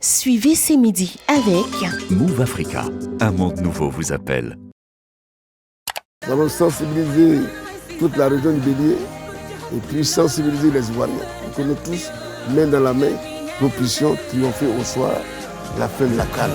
Suivez ces midis avec Move Africa, un monde nouveau vous appelle. Nous allons sensibiliser toute la région du Bélier et puis sensibiliser les Ivoiriens pour que nous tous, main dans la main, nous puissions triompher au soir de la fin de la CAN.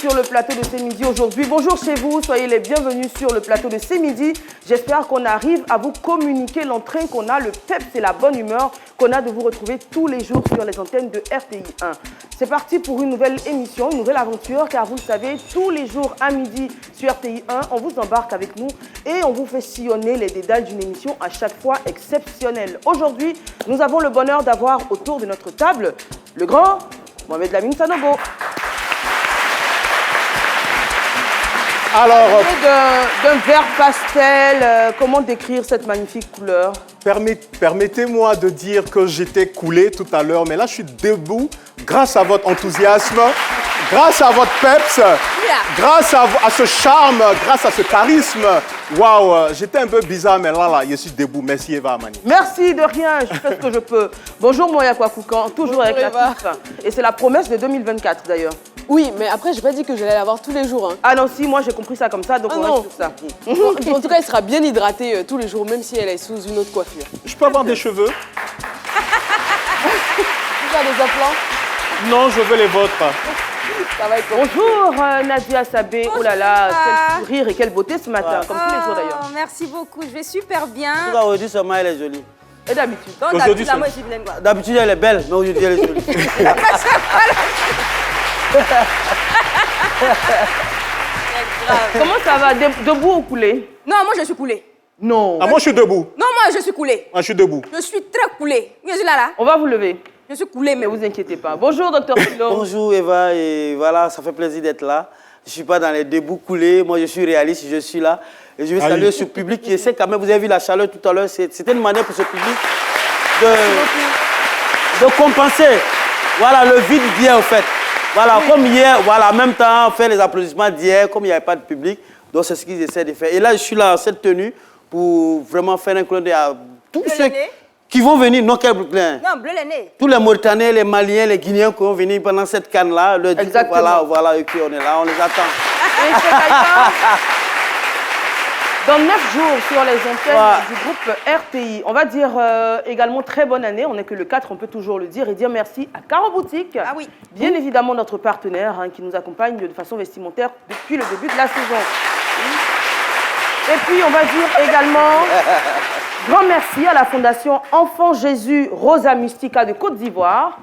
Sur le plateau de C'est Midi aujourd'hui. Bonjour chez vous, soyez les bienvenus sur le plateau de C'est Midi. J'espère qu'on arrive à vous communiquer l'entrain qu'on a, le peps et la bonne humeur qu'on a de vous retrouver tous les jours sur les antennes de RTI 1. C'est parti pour une nouvelle émission, une nouvelle aventure, car vous le savez, tous les jours à midi sur RTI 1, on vous embarque avec nous et on vous fait sillonner les dédales d'une émission à chaque fois exceptionnelle. Aujourd'hui, nous avons le bonheur d'avoir autour de notre table le grand Mohamed Lamine Sanogo. Alors, d'un vert pastel, comment décrire cette magnifique couleur? Permettez-moi de dire que j'étais coulé tout à l'heure, mais là je suis debout grâce à votre enthousiasme, grâce à votre peps, grâce à ce charme, grâce à ce charisme. Waouh, j'étais un peu bizarre, mais là, je suis debout. Merci Eva Amani. Merci de rien, je fais ce que je peux. Bonjour Moya Kwakoukan, toujours avec la TIF. Et c'est la promesse de 2024 d'ailleurs. Oui, mais après, j'ai pas dit que j'allais l'avoir tous les jours. Hein. Ah non, si, moi j'ai compris ça comme ça, donc on reste sur ça. En tout cas, elle sera bien hydratée tous les jours, même si elle est sous une autre coiffure. Je peux avoir des cheveux? Tu as des implants? Non, je veux les vôtres. Ça va être... Bonjour Nadia Sabé, bonjour. Oh là là, quel sourire et quelle beauté ce matin, comme tous les jours d'ailleurs. Merci beaucoup, je vais super bien. Aujourd'hui seulement elle est jolie. Et d'habitude? D'habitude elle est belle, mais aujourd'hui elle est jolie. Comment ça va? Debout ou coulé? Non, moi je suis coulée. Non. Ah, moi je suis debout. Non, moi je suis coulée. Moi je suis debout. Je suis très coulée. Je suis là. On va vous lever. Je suis coulée, mais vous inquiétez pas. Bonjour, docteur Philo. Bonjour, Eva. Et voilà, ça fait plaisir d'être là. Je ne suis pas dans les debout coulés. Moi, je suis réaliste, je suis là. Et je vais saluer ce public qui essaie quand même. Vous avez vu la chaleur tout à l'heure. C'était une manière pour ce public de compenser. Voilà, le vide d'hier, en fait. Voilà, comme hier, voilà, en même temps, faire les applaudissements d'hier, comme il n'y avait pas de public. Donc, c'est ce qu'ils essaient de faire. Et là, je suis là en cette tenue pour vraiment faire un clin d'œil à tous ceux qui vont venir. Non, quel plein. Non, bleu l'aîné. Tous les Mauritaniens, les Maliens, les Guinéens qui vont venir pendant cette canne-là. Exactement. Voilà, et puis on est là, on les attend. Dans 9 jours sur les antennes du groupe RTI. On va dire également très bonne année. On n'est que le 4, on peut toujours le dire. Et dire merci à Caro Boutique. Ah oui. Bien évidemment, notre partenaire qui nous accompagne de façon vestimentaire depuis le début de la saison. Et puis, on va dire également grand merci à la Fondation Enfant Jésus Rosa Mystica de Côte d'Ivoire.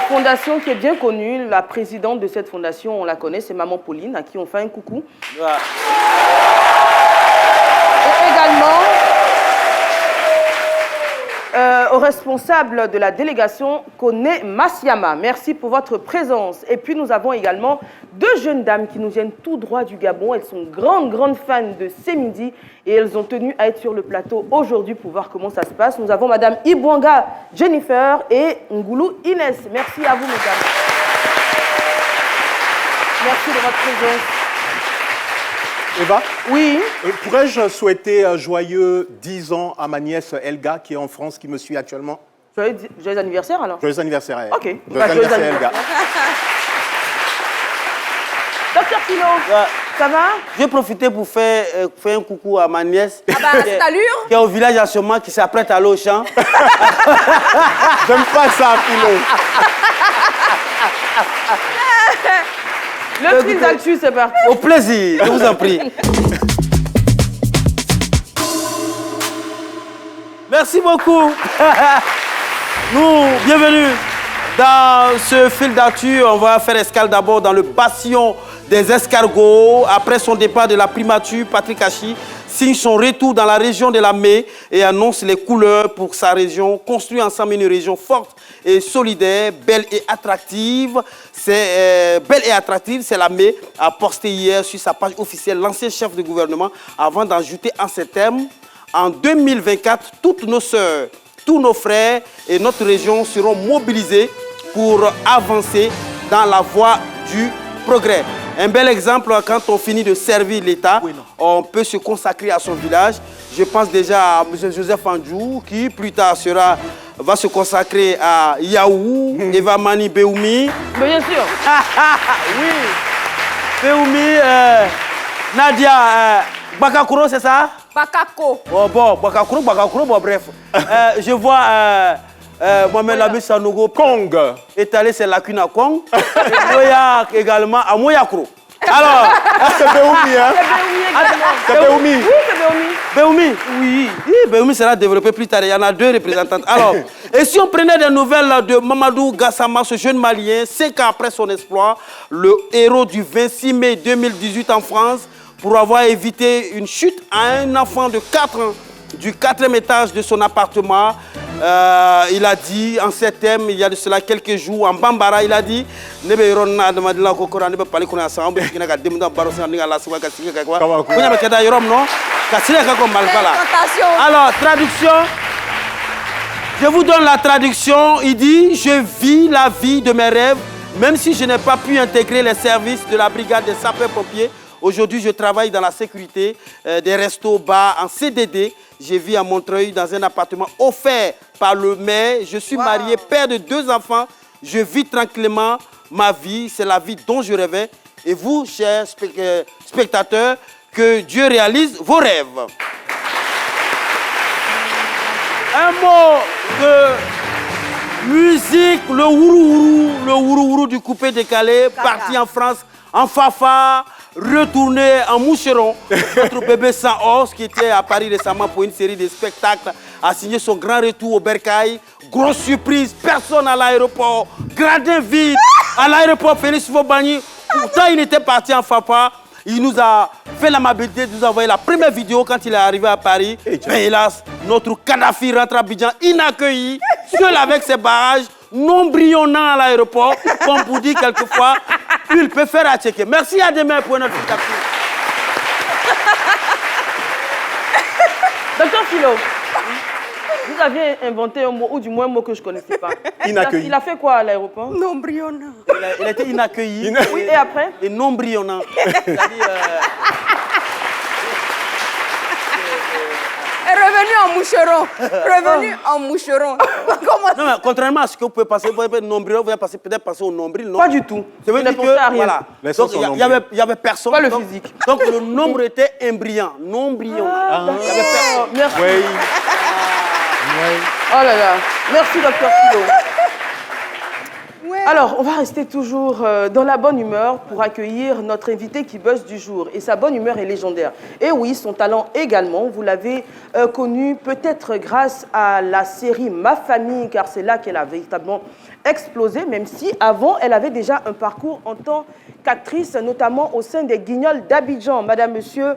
Fondation qui est bien connue, la présidente de cette fondation, on la connaît, c'est Maman Pauline, à qui on fait un coucou. Ouais. Et également au responsable de la délégation, Koné Massiama. Merci pour votre présence. Et puis nous avons également 2 jeunes dames qui nous viennent tout droit du Gabon. Elles sont grandes fans de C'est Midi et elles ont tenu à être sur le plateau aujourd'hui pour voir comment ça se passe. Nous avons Madame Ibouanga Jennifer et Ngoulou Inès. Merci à vous, mesdames. Merci de votre présence. Eva? Oui. Pourrais-je souhaiter un joyeux 10 ans à ma nièce Elga, qui est en France, qui me suit actuellement? Joyeux anniversaire alors? Joyeux anniversaire. Ok. Joyeux anniversaire Elga. Docteur Philo, ça va? Je vais profiter pour faire un coucou à ma nièce. Ah bah, c'est allure. Qui est au village actuellement, qui s'apprête à aller au champ. J'aime pas ça, Philo. Le fil d'actu, c'est parti. Au plaisir, je vous en prie. Merci beaucoup. Bienvenue dans ce fil d'actu. On va faire escale d'abord dans le bastion des escargots. Après son départ de la primature, Patrick Hachi signe son retour dans la région de la Mé et annonce les couleurs pour sa région. Construit ensemble une région forte et solidaire, belle et attractive. C'est la Mé, a posté hier sur sa page officielle l'ancien chef de gouvernement avant d'ajouter en ces termes: en 2024, toutes nos sœurs, tous nos frères et notre région seront mobilisés pour avancer dans la voie du progrès. Un bel exemple, quand on finit de servir l'État, on peut se consacrer à son village. Je pense déjà à M. Joseph Andjou, qui plus tard va se consacrer à Yaou, Eva Mani Beoumi. Bien sûr. Oui. Beoumi, Nadia, Bakakuro, c'est ça? Bakako. Oh, bon, Bakakuro, bon, bref. Je vois Mohamed Labi Sanogo Kong. étaler ses lacunes à Kong. Et Moya également à Moyakro. Alors, C'est Beoumi, hein? C'est Beoumi également. C'est Beoumi. Oui, c'est Beoumi. Beoumi, oui. Beoumi sera développé plus tard. Il y en a 2 représentantes. Alors, et si on prenait des nouvelles de Mamadou Gassama, ce jeune Malien, 5 ans après son exploit, le héros du 26 mai 2018 en France, pour avoir évité une chute à un enfant de 4 ans du 4e étage de son appartement. Il a dit en ces termes, il y a de cela quelques jours, en Bambara, il a dit alors, traduction, je vous donne la traduction. Il dit: je vis la vie de mes rêves, même si je n'ai pas pu intégrer les services de la brigade des sapeurs-pompiers. Aujourd'hui, je travaille dans la sécurité des restos, bars, en CDD. Je vis à Montreuil dans un appartement offert par le maire. Je suis marié, père de 2 enfants. Je vis tranquillement ma vie. C'est la vie dont je rêvais. Et vous, chers spectateurs, que Dieu réalise vos rêves. Un mot de musique, le wourou du coupé décalé, parti en France en Fafa, retourné en moucheron. Notre bébé sans os, qui était à Paris récemment pour une série de spectacles, a signé son grand retour au Bercail. Grosse surprise, personne à l'aéroport, gradin vide. À l'aéroport Félix Fobani, pourtant il était parti en Fafa. Il nous a fait l'amabilité de nous envoyer la première vidéo quand il est arrivé à Paris. Mais hélas, notre Kadhafi rentre à Abidjan inaccueilli, seul avec ses barrages, non brillonnant à l'aéroport, comme pour dire quelquefois, il peut faire à checker. Merci, à demain pour notre Kadhafi. Docteur Philo, vous aviez inventé un mot, ou du moins un mot que je ne connaissais pas. Inaccueilli. Il a fait quoi à l'aéroport? Non brillonnant. Il était inaccueilli. Oui, et après? Et non brillonnant. C'est-à-dire, Revenu en moucheron. Revenu en moucheron. Comment non, mais contrairement à ce que vous pouvez passer, vous pouvez nombril, vous pouvez peut-être passer au nombril, non? Pas du tout. Ça veut Je n'ai dire pensé à que, rien. voilà. Les Donc, sens sont il y avait personne. Pas le donc, physique. Donc, le nombre était imbriant, non brillant. Il y avait personne. Merci. Oui. Oh là là. Merci, docteur Philo. Alors, on va rester toujours dans la bonne humeur pour accueillir notre invité qui buzz du jour. Et sa bonne humeur est légendaire. Et oui, son talent également. Vous l'avez connu peut-être grâce à la série Ma Famille, car c'est là qu'elle a véritablement explosé, même si avant, elle avait déjà un parcours en tant qu'actrice, notamment au sein des Guignols d'Abidjan. Madame, monsieur,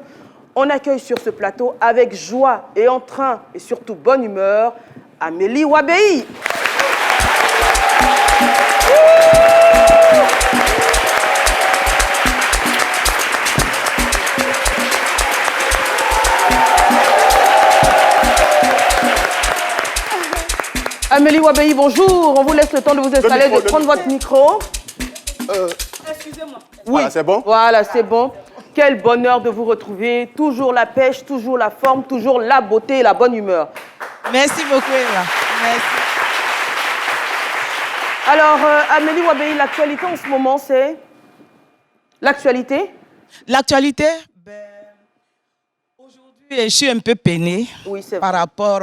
on accueille sur ce plateau avec joie et entrain et surtout bonne humeur Amélie Wabei. Amélie Wabei, bonjour. On vous laisse le temps de vous installer, de prendre votre micro. Excusez-moi. Oui, Voilà, c'est bon? Voilà, c'est bon. Quel bonheur de vous retrouver. Toujours la pêche, toujours la forme, toujours la beauté et la bonne humeur. Merci beaucoup, Eva. Merci. Alors, Amélie Wabei, l'actualité en ce moment, c'est... L'actualité? L'actualité, aujourd'hui, je suis un peu peinée Oui, c'est par vrai. rapport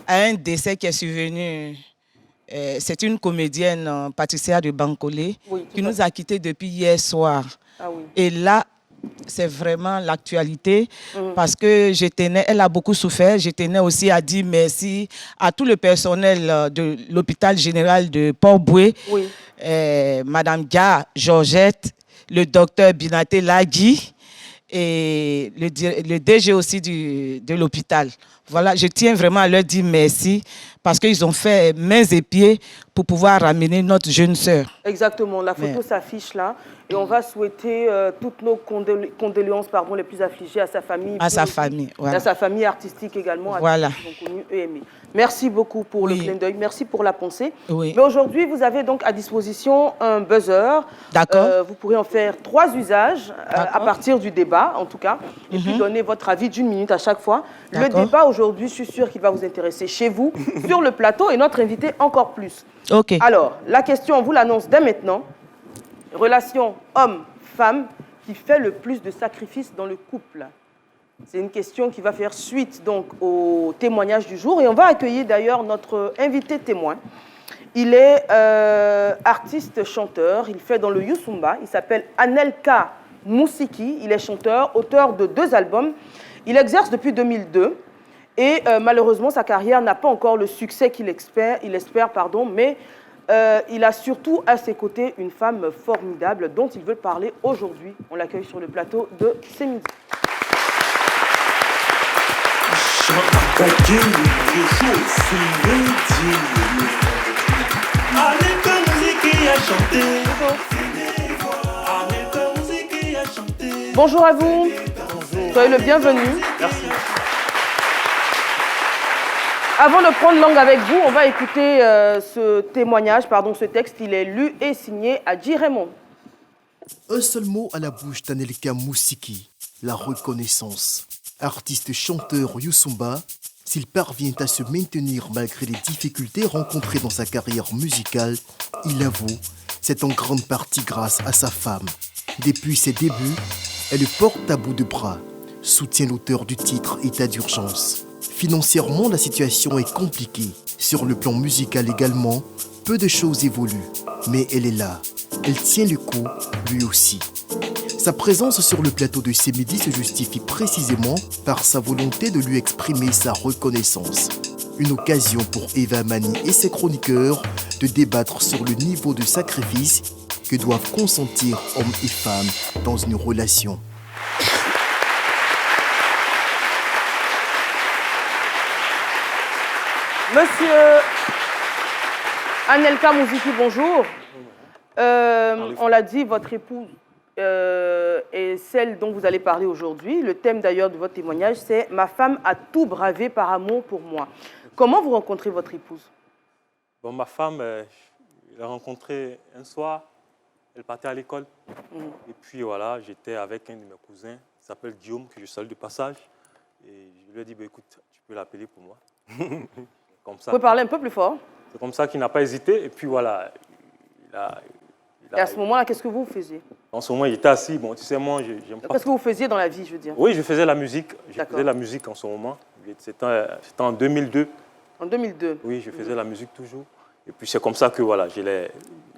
à un décès qui est survenu C'est une comédienne pâtissière de Bancolé Oui, qui tout à nous a quittés depuis hier soir. Ah oui. Et là, c'est vraiment l'actualité parce que je tenais, elle a beaucoup souffert. Je tenais aussi à dire merci à tout le personnel de l'hôpital général de Port-Boué, Oui. Madame Dia, Georgette, le docteur Binaté Lagui et le DG aussi de l'hôpital. Voilà, je tiens vraiment à leur dire merci parce qu'ils ont fait mains et pieds pour pouvoir ramener notre jeune sœur. Exactement, la photo Mais- s'affiche là et on va souhaiter toutes nos condoléances les plus affligées à sa famille. À sa politique, famille, voilà. à sa famille artistique également, Voilà. à tous ceux qui ont connu et aimé. Merci beaucoup pour le Oui. clin d'œil, merci pour la pensée. Oui. Mais aujourd'hui, vous avez donc à disposition un buzzer. D'accord. Vous pourrez en faire 3 usages à D'accord. partir du débat, en tout cas, et puis donner votre avis d'1 minute à chaque fois. Le D'accord. débat aujourd'hui, je suis sûre qu'il va vous intéresser chez vous, sur le plateau, et notre invité encore plus. Ok. Alors, la question, on vous l'annonce dès maintenant. Relation homme-femme qui fait le plus de sacrifices dans le couple. C'est une question qui va faire suite donc au témoignage du jour. Et on va accueillir d'ailleurs notre invité témoin. Il est artiste-chanteur. Il fait dans le Youssumba. Il s'appelle Anelka Moussiki. Il est chanteur, auteur de 2 albums. Il exerce depuis 2002. Et malheureusement, sa carrière n'a pas encore le succès qu'il espère, mais il a surtout à ses côtés une femme formidable dont il veut parler aujourd'hui. On l'accueille sur le plateau de C'est Midi. Bonjour à vous. Soyez le bienvenu. Merci. Avant de prendre langue avec vous, on va écouter ce témoignage, ce texte. Il est lu et signé Adji Raymond. Un seul mot à la bouche d'Anelka Moussiki, la reconnaissance. Artiste-chanteur Youssumba, s'il parvient à se maintenir malgré les difficultés rencontrées dans sa carrière musicale, il avoue, c'est en grande partie grâce à sa femme. Depuis ses débuts, elle le porte à bout de bras, soutient l'auteur du titre État d'urgence. Financièrement, la situation est compliquée. Sur le plan musical également, peu de choses évoluent. Mais elle est là. Elle tient le coup, lui aussi. Sa présence sur le plateau de C'est Midi se justifie précisément par sa volonté de lui exprimer sa reconnaissance. Une occasion pour Eva Mani et ses chroniqueurs de débattre sur le niveau de sacrifice que doivent consentir hommes et femmes dans une relation. Monsieur Anelka Moussiki, bonjour. On l'a dit, votre épouse est celle dont vous allez parler aujourd'hui. Le thème d'ailleurs de votre témoignage, c'est « Ma femme a tout bravé par amour pour moi ». Comment vous rencontrez votre épouse? Bon, ma femme, je l'ai rencontrée un soir, elle partait à l'école. Et puis voilà, j'étais avec un de mes cousins, il s'appelle Guillaume, que je salue de passage. Et je lui ai dit, bah, écoute, tu peux l'appeler pour moi. Comme ça. Vous pouvez parler un peu plus fort? C'est comme ça qu'il n'a pas hésité. Et puis voilà, Et à ce moment-là, qu'est-ce que vous faisiez? En ce moment, il était assis. Bon, tu sais, moi, j'aime pas. Qu'est-ce que vous faisiez dans la vie, je veux dire? Oui, je faisais la musique. Je faisais la musique en ce moment. C'était en 2002. En 2002? Oui, je faisais la musique toujours. Et puis c'est comme ça que voilà,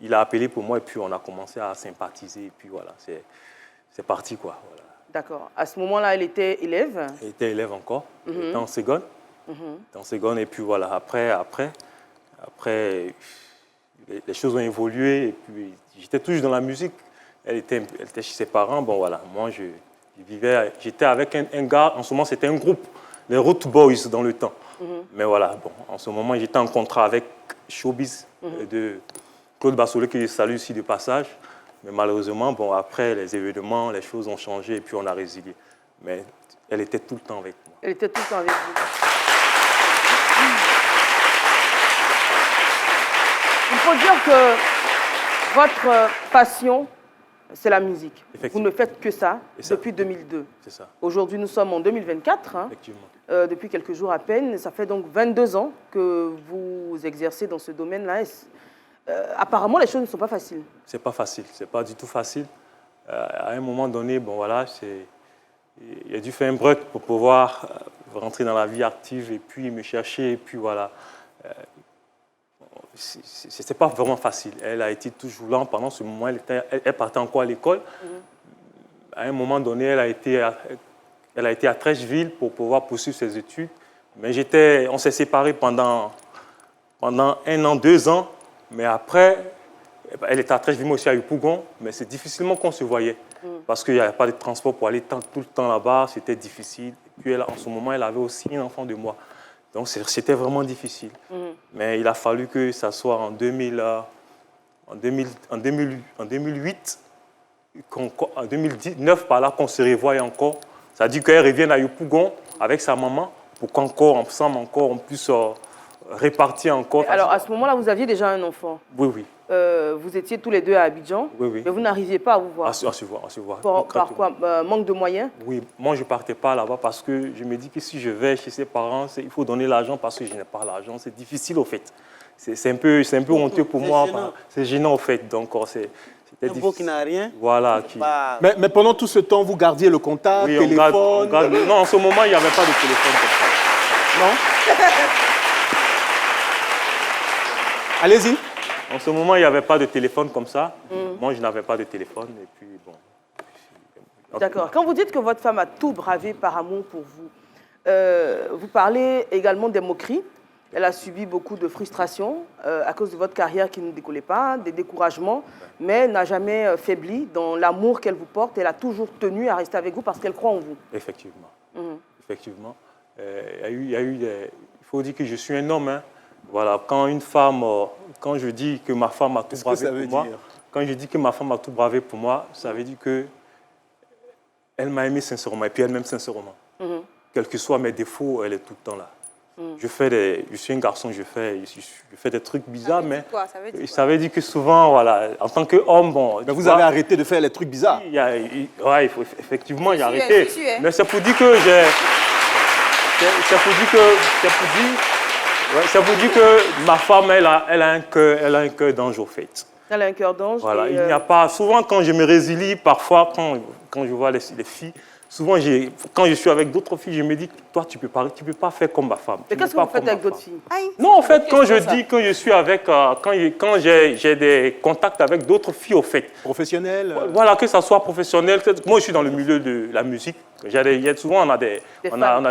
il a appelé pour moi et puis on a commencé à sympathiser. Et puis voilà, c'est parti quoi. Voilà. D'accord. À ce moment-là, elle était élève? Elle était élève encore. Elle était en seconde. En seconde. Et puis voilà, après, les choses ont évolué. Et puis j'étais toujours dans la musique. Elle était chez ses parents. Bon voilà, moi j'étais avec un gars. En ce moment, c'était un groupe, les Root Boys dans le temps. Mais voilà, bon, en ce moment, j'étais en contrat avec Showbiz de Claude Bassolé, que je salue ici de passage. Mais malheureusement, bon, après les événements, les choses ont changé et puis on a résilié. Mais elle était tout le temps avec moi. Elle était tout le temps avec vous. Il faut dire que votre passion, c'est la musique. Vous ne faites que ça depuis 2002. C'est ça. Aujourd'hui, nous sommes en 2024. Effectivement. Depuis quelques jours à peine. Ça fait donc 22 ans que vous exercez dans ce domaine-là. Apparemment, les choses ne sont pas faciles. C'est pas facile. C'est pas du tout facile. À un moment donné, bon voilà, il a dû faire un break pour pouvoir rentrer dans la vie active et puis me chercher. Et puis voilà. c'était pas vraiment facile. Elle a été toujours là. Pendant ce moment, elle partait encore à l'école. À un moment donné, elle a été à Trècheville pour pouvoir poursuivre ses études. Mais on s'est séparés pendant 1 an, 2 ans. Mais après, elle était à Trècheville, moi aussi à Yopougon. Mais c'est difficilement qu'on se voyait. Parce qu'il n'y avait pas de transport pour aller tout le temps là-bas. C'était difficile. Et puis, en ce moment, elle avait aussi un enfant de moi. Donc, c'était vraiment difficile. Mais il a fallu que ça soit en 2008, en 2019, par là, qu'on se revoie encore. Ça a dit qu'elle revienne à Yopougon avec sa maman pour qu'encore, ensemble, on puisse répartir encore. Alors, à ce moment-là, vous aviez déjà un enfant? Oui, oui. Vous étiez tous les deux à Abidjan, oui, oui. Mais vous n'arriviez pas à vous voir. À se voir. Par quoi? Manque de moyens? Oui, moi je ne partais pas là-bas parce que je me dis que si je vais chez ses parents, il faut donner l'argent parce que je n'ai pas l'argent. C'est difficile au fait. C'est un peu honteux pour moi. C'est gênant au fait. Donc c'était difficile. Un beau qui n'a rien. Voilà. Mais pendant tout ce temps, vous gardiez le contact, oui, téléphone? Non, en ce moment, il n'y avait pas de téléphone comme ça. Non? Allez-y. En ce moment, il n'y avait pas de téléphone comme ça. Moi, je n'avais pas de téléphone. Et puis, bon. D'accord. Quand vous dites que votre femme a tout bravé par amour pour vous, vous parlez également des moqueries. Elle a subi beaucoup de frustrations à cause de votre carrière qui ne décollait pas, des découragements, mais n'a jamais faibli dans l'amour qu'elle vous porte. Elle a toujours tenu à rester avec vous parce qu'elle croit en vous. Effectivement. Effectivement. Il faut dire que je suis un homme. Hein. Voilà, quand je dis que ma femme a tout bravé pour moi, quand je dis que ma femme a tout bravé pour moi, ça veut dire que elle m'a aimé sincèrement et puis elle m'aime sincèrement. Quels que soient mes défauts, elle est tout le temps là. Je suis un garçon, je fais des trucs bizarres, mais ça veut dire que souvent, voilà, en tant qu'homme, bon. Mais vous avez arrêté de faire les trucs bizarres. Il faut effectivement y arrêter. Mais c'est pour dire que ça vous dit que ma femme, elle a un cœur d'ange au fait. Elle a un cœur d'ange. Voilà, il n'y a pas. Souvent, quand je me résilie, parfois, quand je vois les filles, souvent, quand je suis avec d'autres filles, je me dis, toi, tu peux pas faire comme ma femme. Mais qu'est-ce que vous faites avec d'autres filles? Non, en fait, quand je suis avec, quand j'ai des contacts avec d'autres filles, au fait. Professionnels? Voilà, que ça soit professionnel. Moi, je suis dans le milieu de la musique. Souvent, on a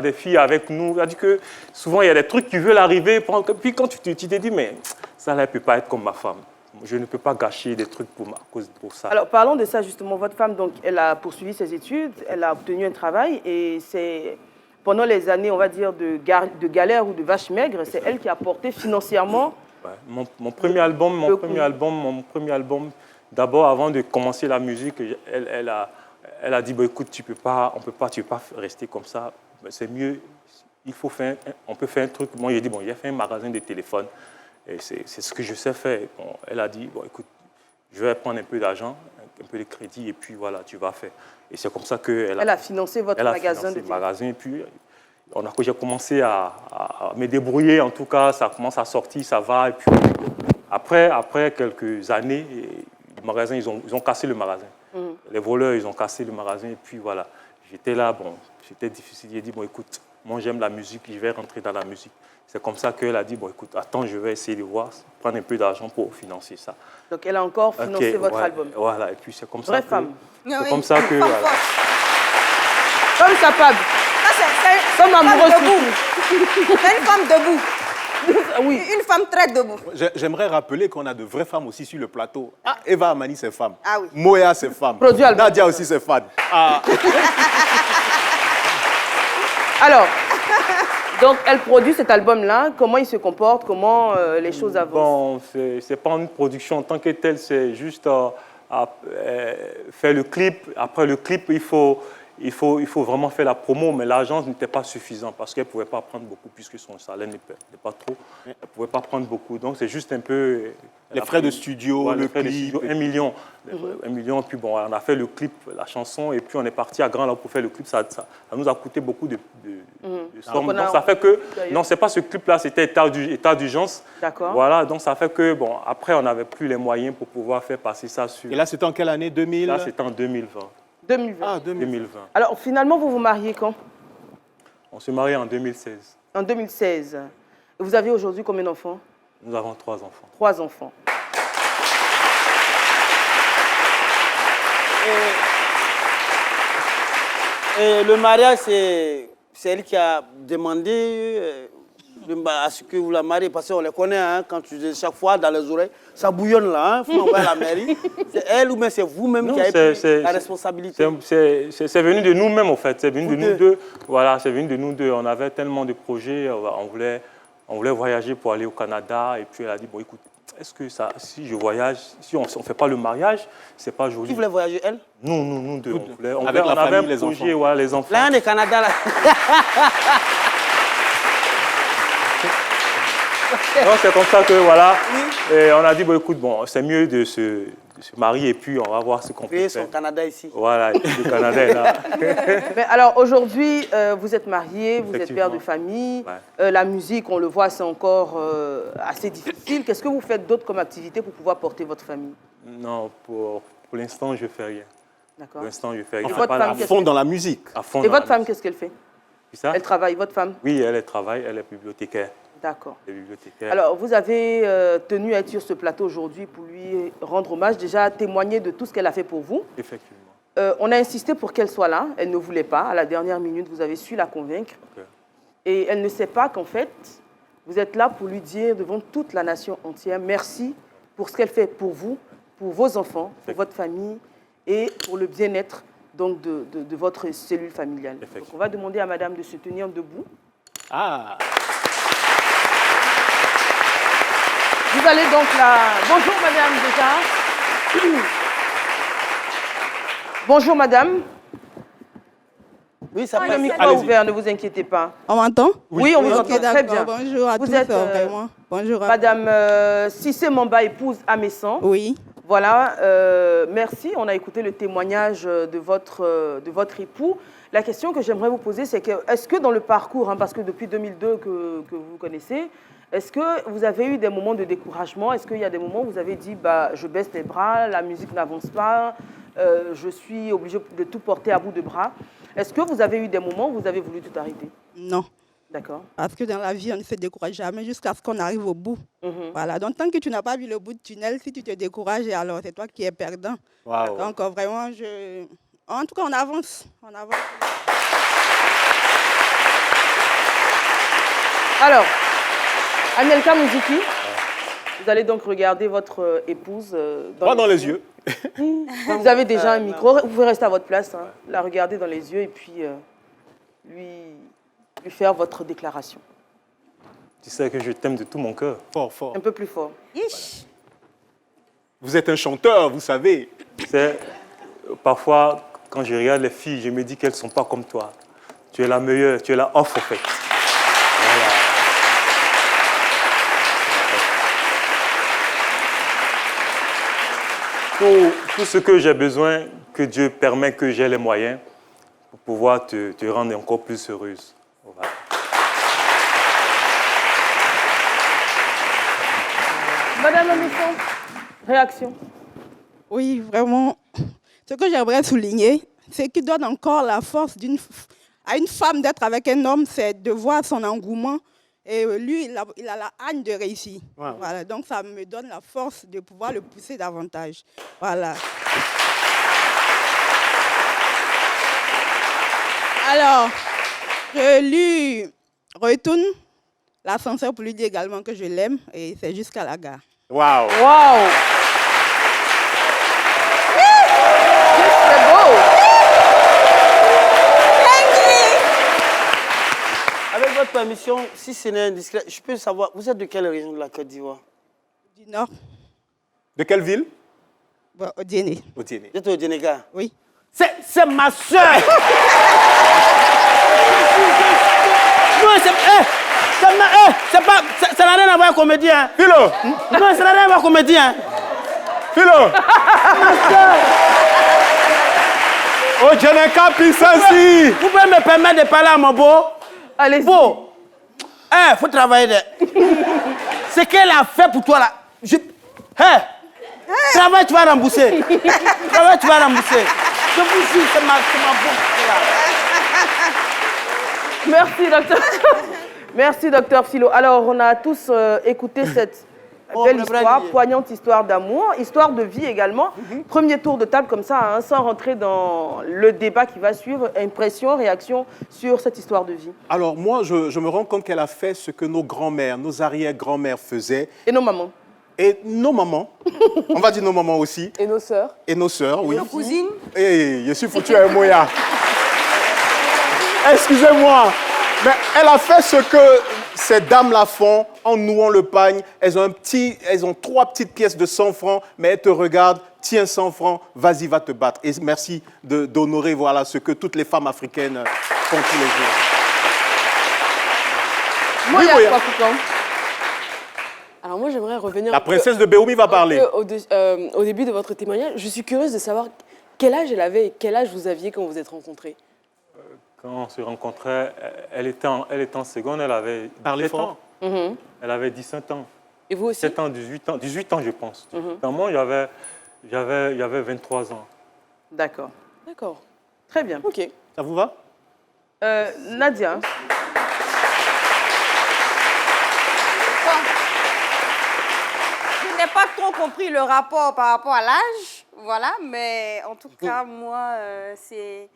des filles avec nous. C'est-à-dire que souvent, il y a des trucs qui veulent arriver. Puis quand tu te dis, mais ça ne peut pas être comme ma femme. Je ne peux pas gâcher des trucs pour ça. Alors, parlons de ça justement. Votre femme, donc, elle a poursuivi ses études, elle a obtenu un travail et c'est pendant les années, on va dire, de galère ou de vache maigre, c'est elle qui a porté financièrement. Ouais. Mon premier album, d'abord, avant de commencer la musique, elle a dit, bon, écoute, tu peux pas rester comme ça. C'est mieux, on peut faire un truc. Moi, j'ai dit, bon, j'ai fait un magasin de téléphone. Et c'est ce que je sais faire. Bon, elle a dit, bon, écoute, je vais prendre un peu d'argent, un peu de crédit, et puis voilà, tu vas faire. Et c'est comme ça qu'elle a financé votre magasin de téléphone. Et puis, j'ai commencé à me débrouiller. En tout cas, ça commence à sortir, ça va. Et puis, après quelques années, le magasin, ils ont cassé le magasin. Les voleurs, ils ont cassé le magasin. Et puis voilà, j'étais là, bon, c'était difficile. J'ai dit, bon, écoute, moi j'aime la musique, je vais rentrer dans la musique. C'est comme ça qu'elle a dit, bon, écoute, attends, je vais essayer de voir, prendre un peu d'argent pour financer ça. Donc, elle a encore financé votre album. Voilà, et puis c'est comme ça Vraie femme. C'est comme ça que... Voilà. Comme sa femme. Comme amoureuse debout. Une femme debout. Oui. Une femme très debout. J'aimerais rappeler qu'on a de vraies femmes aussi sur le plateau. Eva Amani, c'est femme. Ah oui. Moya, c'est femme. Nadia aussi, c'est femme. Alors, donc elle produit cet album-là. Comment il se comporte? Comment les choses avancent? Bon, c'est pas une production en tant que telle, c'est juste faire le clip. Après le clip, il faut vraiment faire la promo, mais l'argent n'était pas suffisant parce qu'elle ne pouvait pas prendre beaucoup puisque son salaire n'est pas trop. Elle ne pouvait pas prendre beaucoup. Donc, c'est juste un peu... Les frais de studio, le clip. 1 million. 1 million, puis bon, on a fait le clip, la chanson, et puis on est parti à Grand Lac pour faire le clip. Ça nous a coûté beaucoup de sommes. Donc, ça fait que... Non, ce n'est pas ce clip-là, c'était état d'urgence. D'accord. Voilà, donc ça fait que, bon, après, on n'avait plus les moyens pour pouvoir faire passer ça sur... Et là, c'était en quelle année? 2000? Là, c'était en 2020. 2020. Ah, 2020. Alors, finalement, vous vous mariez quand? On s'est marié en 2016. En 2016. Et vous avez aujourd'hui combien d'enfants? Nous avons 3 enfants. 3 enfants. Et le mariage, c'est elle qui a demandé à ce que vous la mariez, parce qu'on les connaît, hein, quand tu dis chaque fois dans les oreilles, ça bouillonne là, il faut envoyer à la mairie. C'est elle ou bien c'est vous-même qui avez pris la responsabilité? C'est venu de nous-mêmes, en fait. C'est venu de nous deux. Voilà, c'est venu de nous deux. On avait tellement de projets, on voulait voyager pour aller au Canada. Et puis elle a dit, bon, écoute, est-ce que ça, si je voyage, si on ne fait pas le mariage, c'est pas joli. Qui voulait voyager, elle? Nous deux. On Avec la avait famille, un les projet, enfants. voilà, les enfants. Là, on est Canada, là. Donc c'est comme ça que, voilà, et on a dit, bon, écoute, bon, c'est mieux de se marier et puis on va voir ce qu'on peut Créer faire. son Canada ici. Voilà, le Canada est là. Mais alors aujourd'hui, vous êtes marié, vous êtes père de famille. Ouais. La musique, on le voit, c'est encore assez difficile. Qu'est-ce que vous faites d'autre comme activité pour pouvoir porter votre famille? Non, pour l'instant, je ne fais rien. D'accord. Pour l'instant, je ne fais rien. votre femme, À fond dans la musique. À fond Et dans votre la femme, qu'est-ce qu'elle fait? musique. Ça? Elle travaille, votre femme? Oui, elle travaille, elle est bibliothécaire. D'accord. Elle est bibliothécaire. Alors, vous avez tenu à être sur ce plateau aujourd'hui pour lui rendre hommage, déjà témoigner de tout ce qu'elle a fait pour vous. Effectivement. On a insisté pour qu'elle soit là. Elle ne voulait pas. À la dernière minute, vous avez su la convaincre. Okay. Et elle ne sait pas qu'en fait, vous êtes là pour lui dire devant toute la nation entière merci pour ce qu'elle fait pour vous, pour vos enfants, pour votre famille et pour le bien-être donc de votre cellule familiale. Donc, on va demander à madame de se tenir debout. Ah. Vous allez donc là... Bonjour madame déjà. Bonjour madame. Oui, ça Le micro est ouvert, ne vous inquiétez pas. On m'entend? Oui, on vous entend très bien. Bonjour à vous tous, êtes, vraiment. Bonjour à madame Cissé Mamba, épouse Amessan. Oui. Voilà, merci. On a écouté le témoignage de votre époux. La question que j'aimerais vous poser, c'est que, est-ce que dans le parcours, hein, parce que depuis 2002 que vous connaissez, est-ce que vous avez eu des moments de découragement? Est-ce qu'il y a des moments où vous avez dit, bah, je baisse les bras, la musique n'avance pas, je suis obligée de tout porter à bout de bras? Est-ce que vous avez eu des moments où vous avez voulu tout arrêter? Non. D'accord. Parce que dans la vie, on ne se décourage jamais jusqu'à ce qu'on arrive au bout. Voilà. Donc, tant que tu n'as pas vu le bout du tunnel, si tu te décourages, alors c'est toi qui es perdant. Wow. Donc, vraiment, en tout cas, on avance. On avance. Alors, Anelka Mouziki, vous allez donc regarder votre épouse dans les yeux. Vous avez déjà un micro, vous pouvez rester à votre place, hein, la regarder dans les yeux et puis lui faire votre déclaration. Tu sais que je t'aime de tout mon cœur. Fort, fort. Un peu plus fort. Vous êtes un chanteur, vous savez. C'est parfois, quand je regarde les filles, je me dis qu'elles ne sont pas comme toi. Tu es la meilleure, tu es la off, en fait. Voilà. Tout ce que j'ai besoin, que Dieu permet que j'ai les moyens pour pouvoir te rendre encore plus heureuse. Voilà. Madame Amessan, réaction? Oui, vraiment. Ce que j'aimerais souligner, c'est qu'il donne encore la force à une femme d'être avec un homme, c'est de voir son engouement. Et lui, il a la haine de réussir. Wow. Voilà, donc ça me donne la force de pouvoir le pousser davantage. Voilà. Alors, je lui retourne l'ascenseur pour lui dire également que je l'aime et c'est jusqu'à la gare. Waouh! Waouh! C'est beau! Avec votre permission, si ce n'est indiscret, je peux savoir, vous êtes de quelle région de la Côte d'Ivoire? Du Nord. De quelle ville? Bon, au Diéné. Au Diéné. Vous êtes au Diénéga? Oui. C'est ma soeur! Non, ça n'a rien à voir avec comédien. Philo! Non, ça n'a rien à voir avec comédien. Philo! Oh, Djeneka Pissansi! Vous pouvez me permettre de parler à mon beau? Allez-y. Beau! Faut travailler. Ce qu'elle a fait pour toi là. Travaille, tu vas rembourser. Travaille, tu vas rembourser. Je vous jure, c'est ma beau. Merci, docteur. Merci, docteur Philo. Alors, on a tous écouté cette Belle histoire, poignante histoire d'amour, histoire de vie également. Premier tour de table comme ça, hein, sans rentrer dans le débat qui va suivre. Impression, réaction sur cette histoire de vie. Alors moi, je me rends compte qu'elle a fait ce que nos grands-mères, nos arrière-grands-mères faisaient. Et nos mamans. Et nos mamans, on va dire nos mamans aussi. Et nos sœurs. Et nos sœurs, oui. Et nos cousines. Et je suis foutu à un moya. Excusez-moi, mais elle a fait ce que ces dames-là font en nouant le pagne. Elles ont 3 petites pièces de 100 francs, mais elles te regardent, tiens 100 francs, vas-y, va te battre. Et merci d'honorer voilà, ce que toutes les femmes africaines font tous les jours. Moya. Alors moi, j'aimerais revenir... La princesse de Béoumi va parler. Au début de votre témoignage, je suis curieuse de savoir quel âge elle avait et quel âge vous aviez quand vous vous êtes rencontrés. Quand on se rencontrait, elle était en seconde, elle avait 17 ans. Elle avait 17 ans. Et vous aussi? 17 ans, 18 ans, 18 ans je pense. Dans moi, j'avais 23 ans. D'accord. D'accord. Très bien. Ok. Ça vous va? Nadia. Je n'ai pas trop compris le rapport par rapport à l'âge, voilà, mais en tout cas, moi, c'est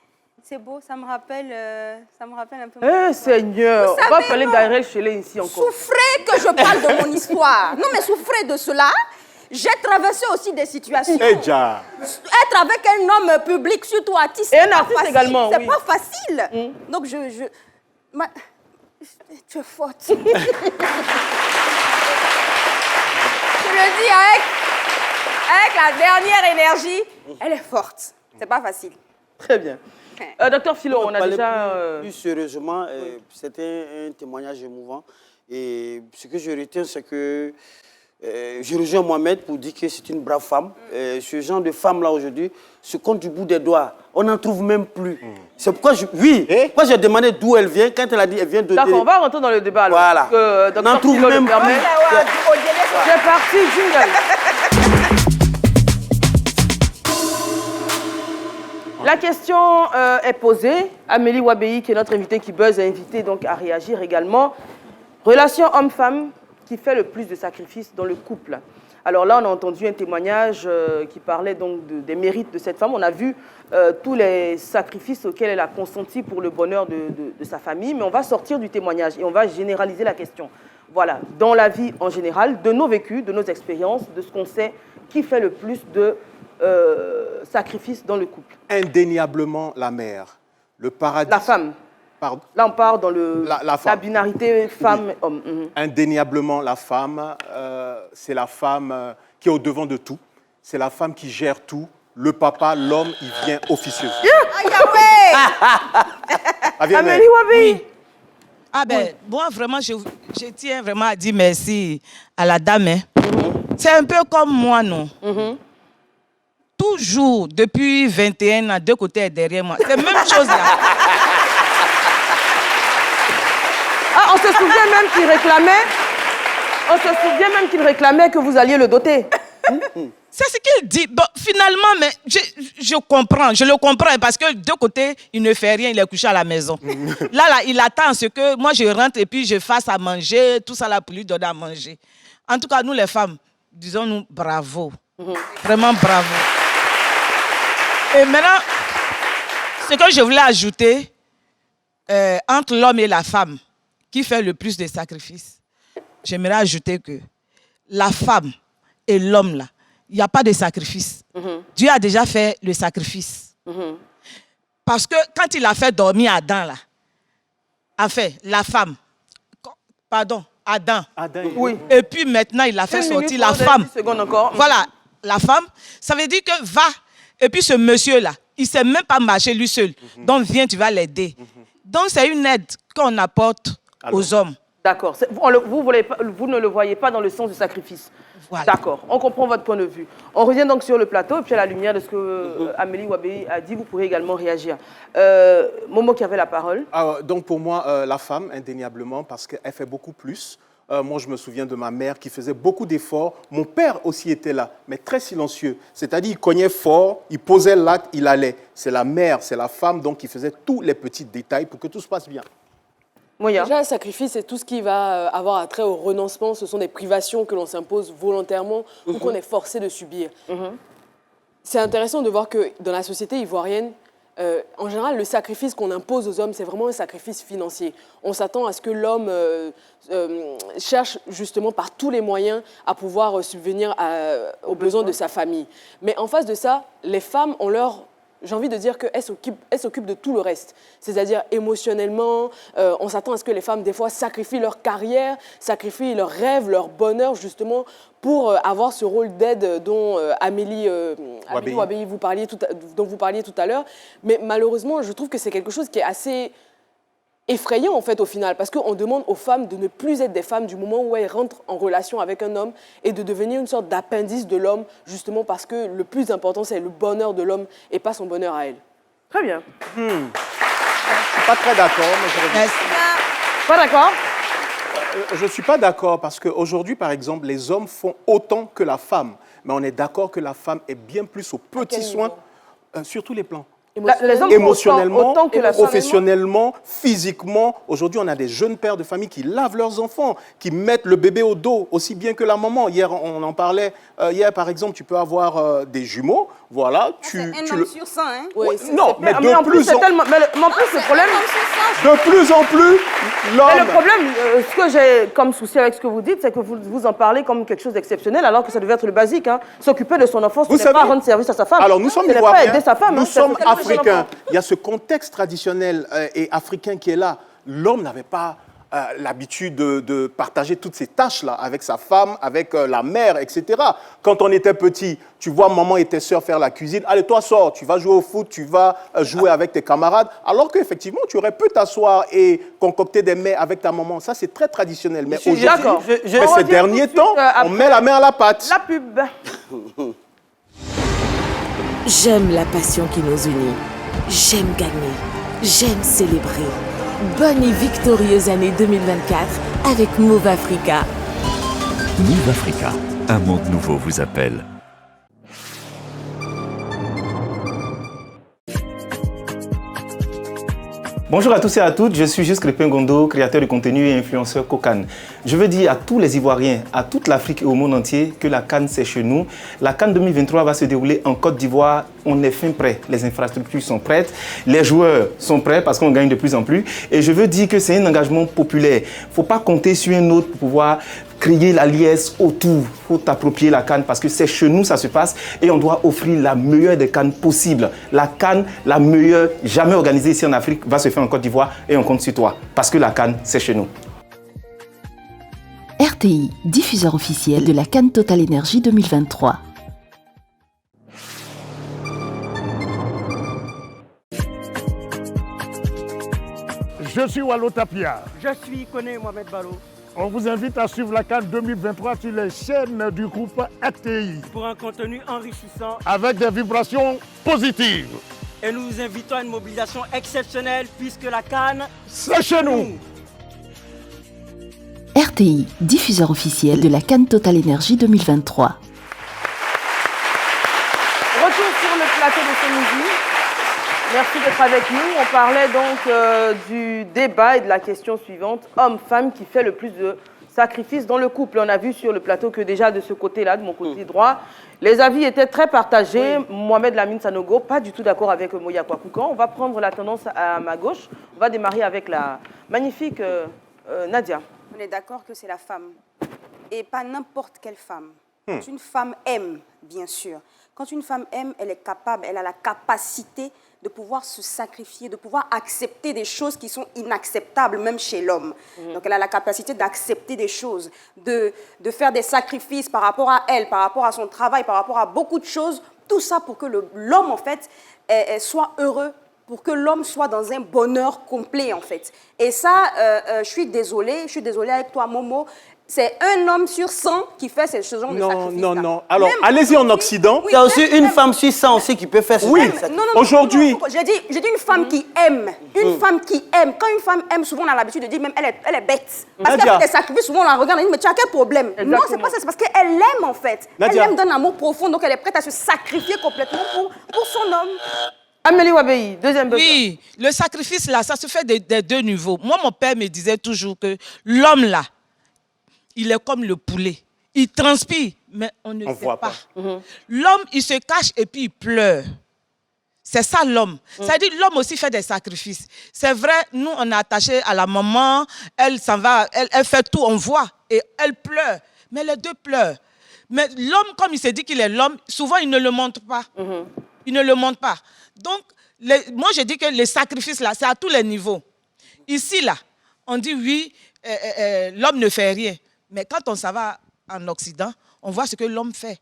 beau, ça me rappelle un peu... Eh, Seigneur, on va parler d'Ariel Chélé ici encore. Souffrez que je parle de mon histoire. Non, mais souffrez de cela. J'ai traversé aussi des situations. Déjà. Être avec un homme public, surtout artiste, et un artiste également, c'est pas facile. Donc, tu es forte. Je le dis avec la dernière énergie, elle est forte. C'est pas facile. Très bien. Docteur Philo, on a déjà... Plus sérieusement, c'était un témoignage émouvant. Et ce que je retiens, c'est que je rejoins Mohamed pour dire que c'est une brave femme. Ce genre de femme-là, aujourd'hui, se compte du bout des doigts. On n'en trouve même plus. C'est pourquoi pourquoi j'ai demandé d'où elle vient. Quand elle a dit qu'elle vient de... D'accord, on va rentrer dans le débat. Alors, voilà. On n'en trouve même plus. C'est parti, jingle. La question est posée. Amélie Wabéi, qui est notre invitée qui buzz, est invitée donc à réagir également. Relation homme-femme qui fait le plus de sacrifices dans le couple. Alors là, on a entendu un témoignage qui parlait donc des mérites de cette femme. On a vu tous les sacrifices auxquels elle a consenti pour le bonheur de sa famille. Mais on va sortir du témoignage et on va généraliser la question. Voilà, dans la vie en général, de nos vécus, de nos expériences, de ce qu'on sait, qui fait le plus de sacrifices dans le couple. Indéniablement la mère. Le paradis. La femme. Pardon. Là, on part dans la binarité femme-homme. Indéniablement la femme. C'est la femme qui est au devant de tout. C'est la femme qui gère tout. Le papa, l'homme, il vient officieusement. Amélie Wabi. Oui. Ah ben, moi vraiment, je tiens vraiment à dire merci à la dame. Hein. C'est un peu comme moi, non? Toujours, depuis 21 ans, deux côtés et derrière moi. C'est la même chose là. Ah, on se souvient même qu'il réclamait que vous alliez le doter. C'est ce qu'il dit. Bon, finalement, mais je comprends, je le comprends, parce que de côté, il ne fait rien, il est couché à la maison. Là, il attend ce que moi je rentre et puis je fasse à manger, tout ça là pour lui donner à manger. En tout cas, nous les femmes, disons-nous bravo. Vraiment bravo. Et maintenant, ce que je voulais ajouter, entre l'homme et la femme, qui fait le plus de sacrifices, j'aimerais ajouter que la femme et l'homme là, il n'y a pas de sacrifice. Dieu a déjà fait le sacrifice. Parce que quand il a fait dormir Adam, là, enfin, la femme, pardon, Adam. Oui. Et puis maintenant, il a fait sortir la femme. Voilà, la femme, ça veut dire que va. Et puis ce monsieur-là, il ne sait même pas marcher lui seul. Donc viens, tu vas l'aider. Donc c'est une aide qu'on apporte aux hommes. D'accord. Vous ne le voyez pas dans le sens du sacrifice. Voilà. D'accord. On comprend votre point de vue. On revient donc sur le plateau, et puis à la lumière de ce que Amélie Wabéi a dit, vous pourrez également réagir. Momo qui avait la parole. Donc pour moi, la femme, indéniablement, parce qu'elle fait beaucoup plus. Moi, je me souviens de ma mère qui faisait beaucoup d'efforts. Mon père aussi était là, mais très silencieux. C'est-à-dire, il cognait fort, il posait l'acte, il allait. C'est la mère, c'est la femme, donc, qui faisait tous les petits détails pour que tout se passe bien. Moya. Déjà, le sacrifice, c'est tout ce qui va avoir attrait au renoncement. Ce sont des privations que l'on s'impose volontairement ou qu'on est forcé de subir. C'est intéressant de voir que dans la société ivoirienne, en général, le sacrifice qu'on impose aux hommes, c'est vraiment un sacrifice financier. On s'attend à ce que l'homme cherche justement par tous les moyens à pouvoir subvenir aux besoins de sa famille. Mais en face de ça, les femmes ont leur... J'ai envie de dire qu'elles s'occupent de tout le reste. C'est-à-dire émotionnellement, on s'attend à ce que les femmes, des fois, sacrifient leur carrière, sacrifient leurs rêves, leur bonheur, justement, pour avoir ce rôle d'aide dont Amélie Ouabéi dont vous parliez tout à l'heure. Mais malheureusement, je trouve que c'est quelque chose qui est assez effrayant, en fait, au final, parce qu'on demande aux femmes de ne plus être des femmes du moment où elles rentrent en relation avec un homme et de devenir une sorte d'appendice de l'homme, justement parce que le plus important, c'est le bonheur de l'homme et pas son bonheur à elle. Très bien. Je ne suis pas très d'accord, mais Pas d'accord? je ne suis pas d'accord parce qu'aujourd'hui, par exemple, les hommes font autant que la femme. Mais on est d'accord que la femme est bien plus aux petits soins sur tous les plans. Les hommes Émotionnellement, autant que la professionnellement, physiquement. Aujourd'hui, on a des jeunes pères de famille qui lavent leurs enfants, qui mettent le bébé au dos aussi bien que la maman. Hier, on en parlait. Hier, par exemple, tu peux avoir des jumeaux. Voilà, C'est un homme sur 100, hein? Oui, non, mais mais en plus, c'est tellement... Mais en plus, le problème... De plus en plus, l'homme... Mais le problème, ce que j'ai comme souci avec ce que vous dites, c'est que vous en parlez comme quelque chose d'exceptionnel, alors que ça devait être le basique. Hein. S'occuper de son enfant, ce n'est pas rendre service à sa femme. Alors, nous sommes ce n'est pas aider sa femme. Nous sommes africains. Il y a ce contexte traditionnel et africain qui est là. L'homme n'avait pas l'habitude de partager toutes ces tâches-là avec sa femme, avec la mère, etc. Quand on était petit, tu vois maman et tes sœurs faire la cuisine. Allez, toi, sors, tu vas jouer au foot, tu vas jouer avec tes camarades. Alors qu'effectivement, tu aurais pu t'asseoir et concocter des mets avec ta maman. Ça, c'est très traditionnel. Mais aujourd'hui, ces derniers temps, on met la main à la pâte. La pub. J'aime la passion qui nous unit. J'aime gagner. J'aime célébrer. Bonne et victorieuse année 2024 avec Move Africa. Move Africa, un monde nouveau vous appelle. Bonjour à tous et à toutes, je suis Juste Crépin Gondo, créateur de contenu et influenceur COCAN. Je veux dire à tous les Ivoiriens, à toute l'Afrique et au monde entier que la CAN c'est chez nous. La CAN 2023 va se dérouler en Côte d'Ivoire. On est fin prêt, les infrastructures sont prêtes, les joueurs sont prêts parce qu'on gagne de plus en plus. Et je veux dire que c'est un engagement populaire. Il ne faut pas compter sur un autre pour pouvoir créer la liesse autour. Il faut t'approprier la CAN parce que c'est chez nous ça se passe et on doit offrir la meilleure des CAN possibles. La CAN, la meilleure jamais organisée ici en Afrique, va se faire en Côte d'Ivoire et on compte sur toi parce que la CAN, c'est chez nous. RTI, diffuseur officiel de la CAN Total Énergie 2023. Je suis Wallo Tapia. Je suis Koné Mohamed Balo. On vous invite à suivre la CAN 2023 sur les chaînes du groupe RTI. Pour un contenu enrichissant. Avec des vibrations positives. Et nous vous invitons à une mobilisation exceptionnelle puisque la CAN, c'est chez nous. RTI, diffuseur officiel de la CAN Total Énergie 2023. Retour sur le plateau de ce midi. Merci d'être avec nous. On parlait donc du débat et de la question suivante. Homme-femme qui fait le plus de sacrifices dans le couple. On a vu sur le plateau que déjà de ce côté-là, de mon côté droit, les avis étaient très partagés. Oui. Mohamed Lamine Sanogo, pas du tout d'accord avec Moya Kwakoukan. On va prendre la tendance à ma gauche. On va démarrer avec la magnifique Nadia. On est d'accord que c'est la femme. Et pas n'importe quelle femme. Quand une femme aime, bien sûr. Quand une femme aime, elle est capable, elle a la capacité de pouvoir se sacrifier, de pouvoir accepter des choses qui sont inacceptables, même chez l'homme. Donc, elle a la capacité d'accepter des choses, de faire des sacrifices par rapport à elle, par rapport à son travail, par rapport à beaucoup de choses. Tout ça pour que l'homme, en fait, soit heureux, pour que l'homme soit dans un bonheur complet, en fait. Et ça, je suis désolée avec toi, Momo. C'est un homme sur 100 qui fait ce genre de sacrifice. Non. Alors, allez-y en Occident. Il y a aussi une femme sur 100 aussi qui peut faire ce genre de sacrifice. Non, aujourd'hui. J'ai dit une femme qui aime. Une femme qui aime. Quand une femme aime, souvent on a l'habitude de dire même elle est bête. Parce qu'elle fait des sacrifices, souvent on la regarde et on dit mais tu as quel problème? Exactement. Non, c'est pas ça, c'est parce qu'elle l'aime en fait. Nadia. Elle aime d'un amour profond, donc elle est prête à se sacrifier complètement pour son homme. Amélie Wabei, deuxième besoin. Oui, le sacrifice là, ça se fait des deux niveaux. Moi, mon père me disait toujours que l'homme là, il est comme le poulet. Il transpire, mais on ne sait pas. L'homme, il se cache et puis il pleure. C'est ça l'homme. Ça veut dire l'homme aussi fait des sacrifices. C'est vrai, nous, on est attachés à la maman, elle s'en va, elle fait tout, on voit, et elle pleure. Mais les deux pleurent. Mais l'homme, comme il se dit qu'il est l'homme, souvent, il ne le montre pas. Il ne le montre pas. Donc, moi, je dis que les sacrifices, là, c'est à tous les niveaux. Ici, là, on dit oui, l'homme ne fait rien. Mais quand on s'en va en Occident, on voit ce que l'homme fait.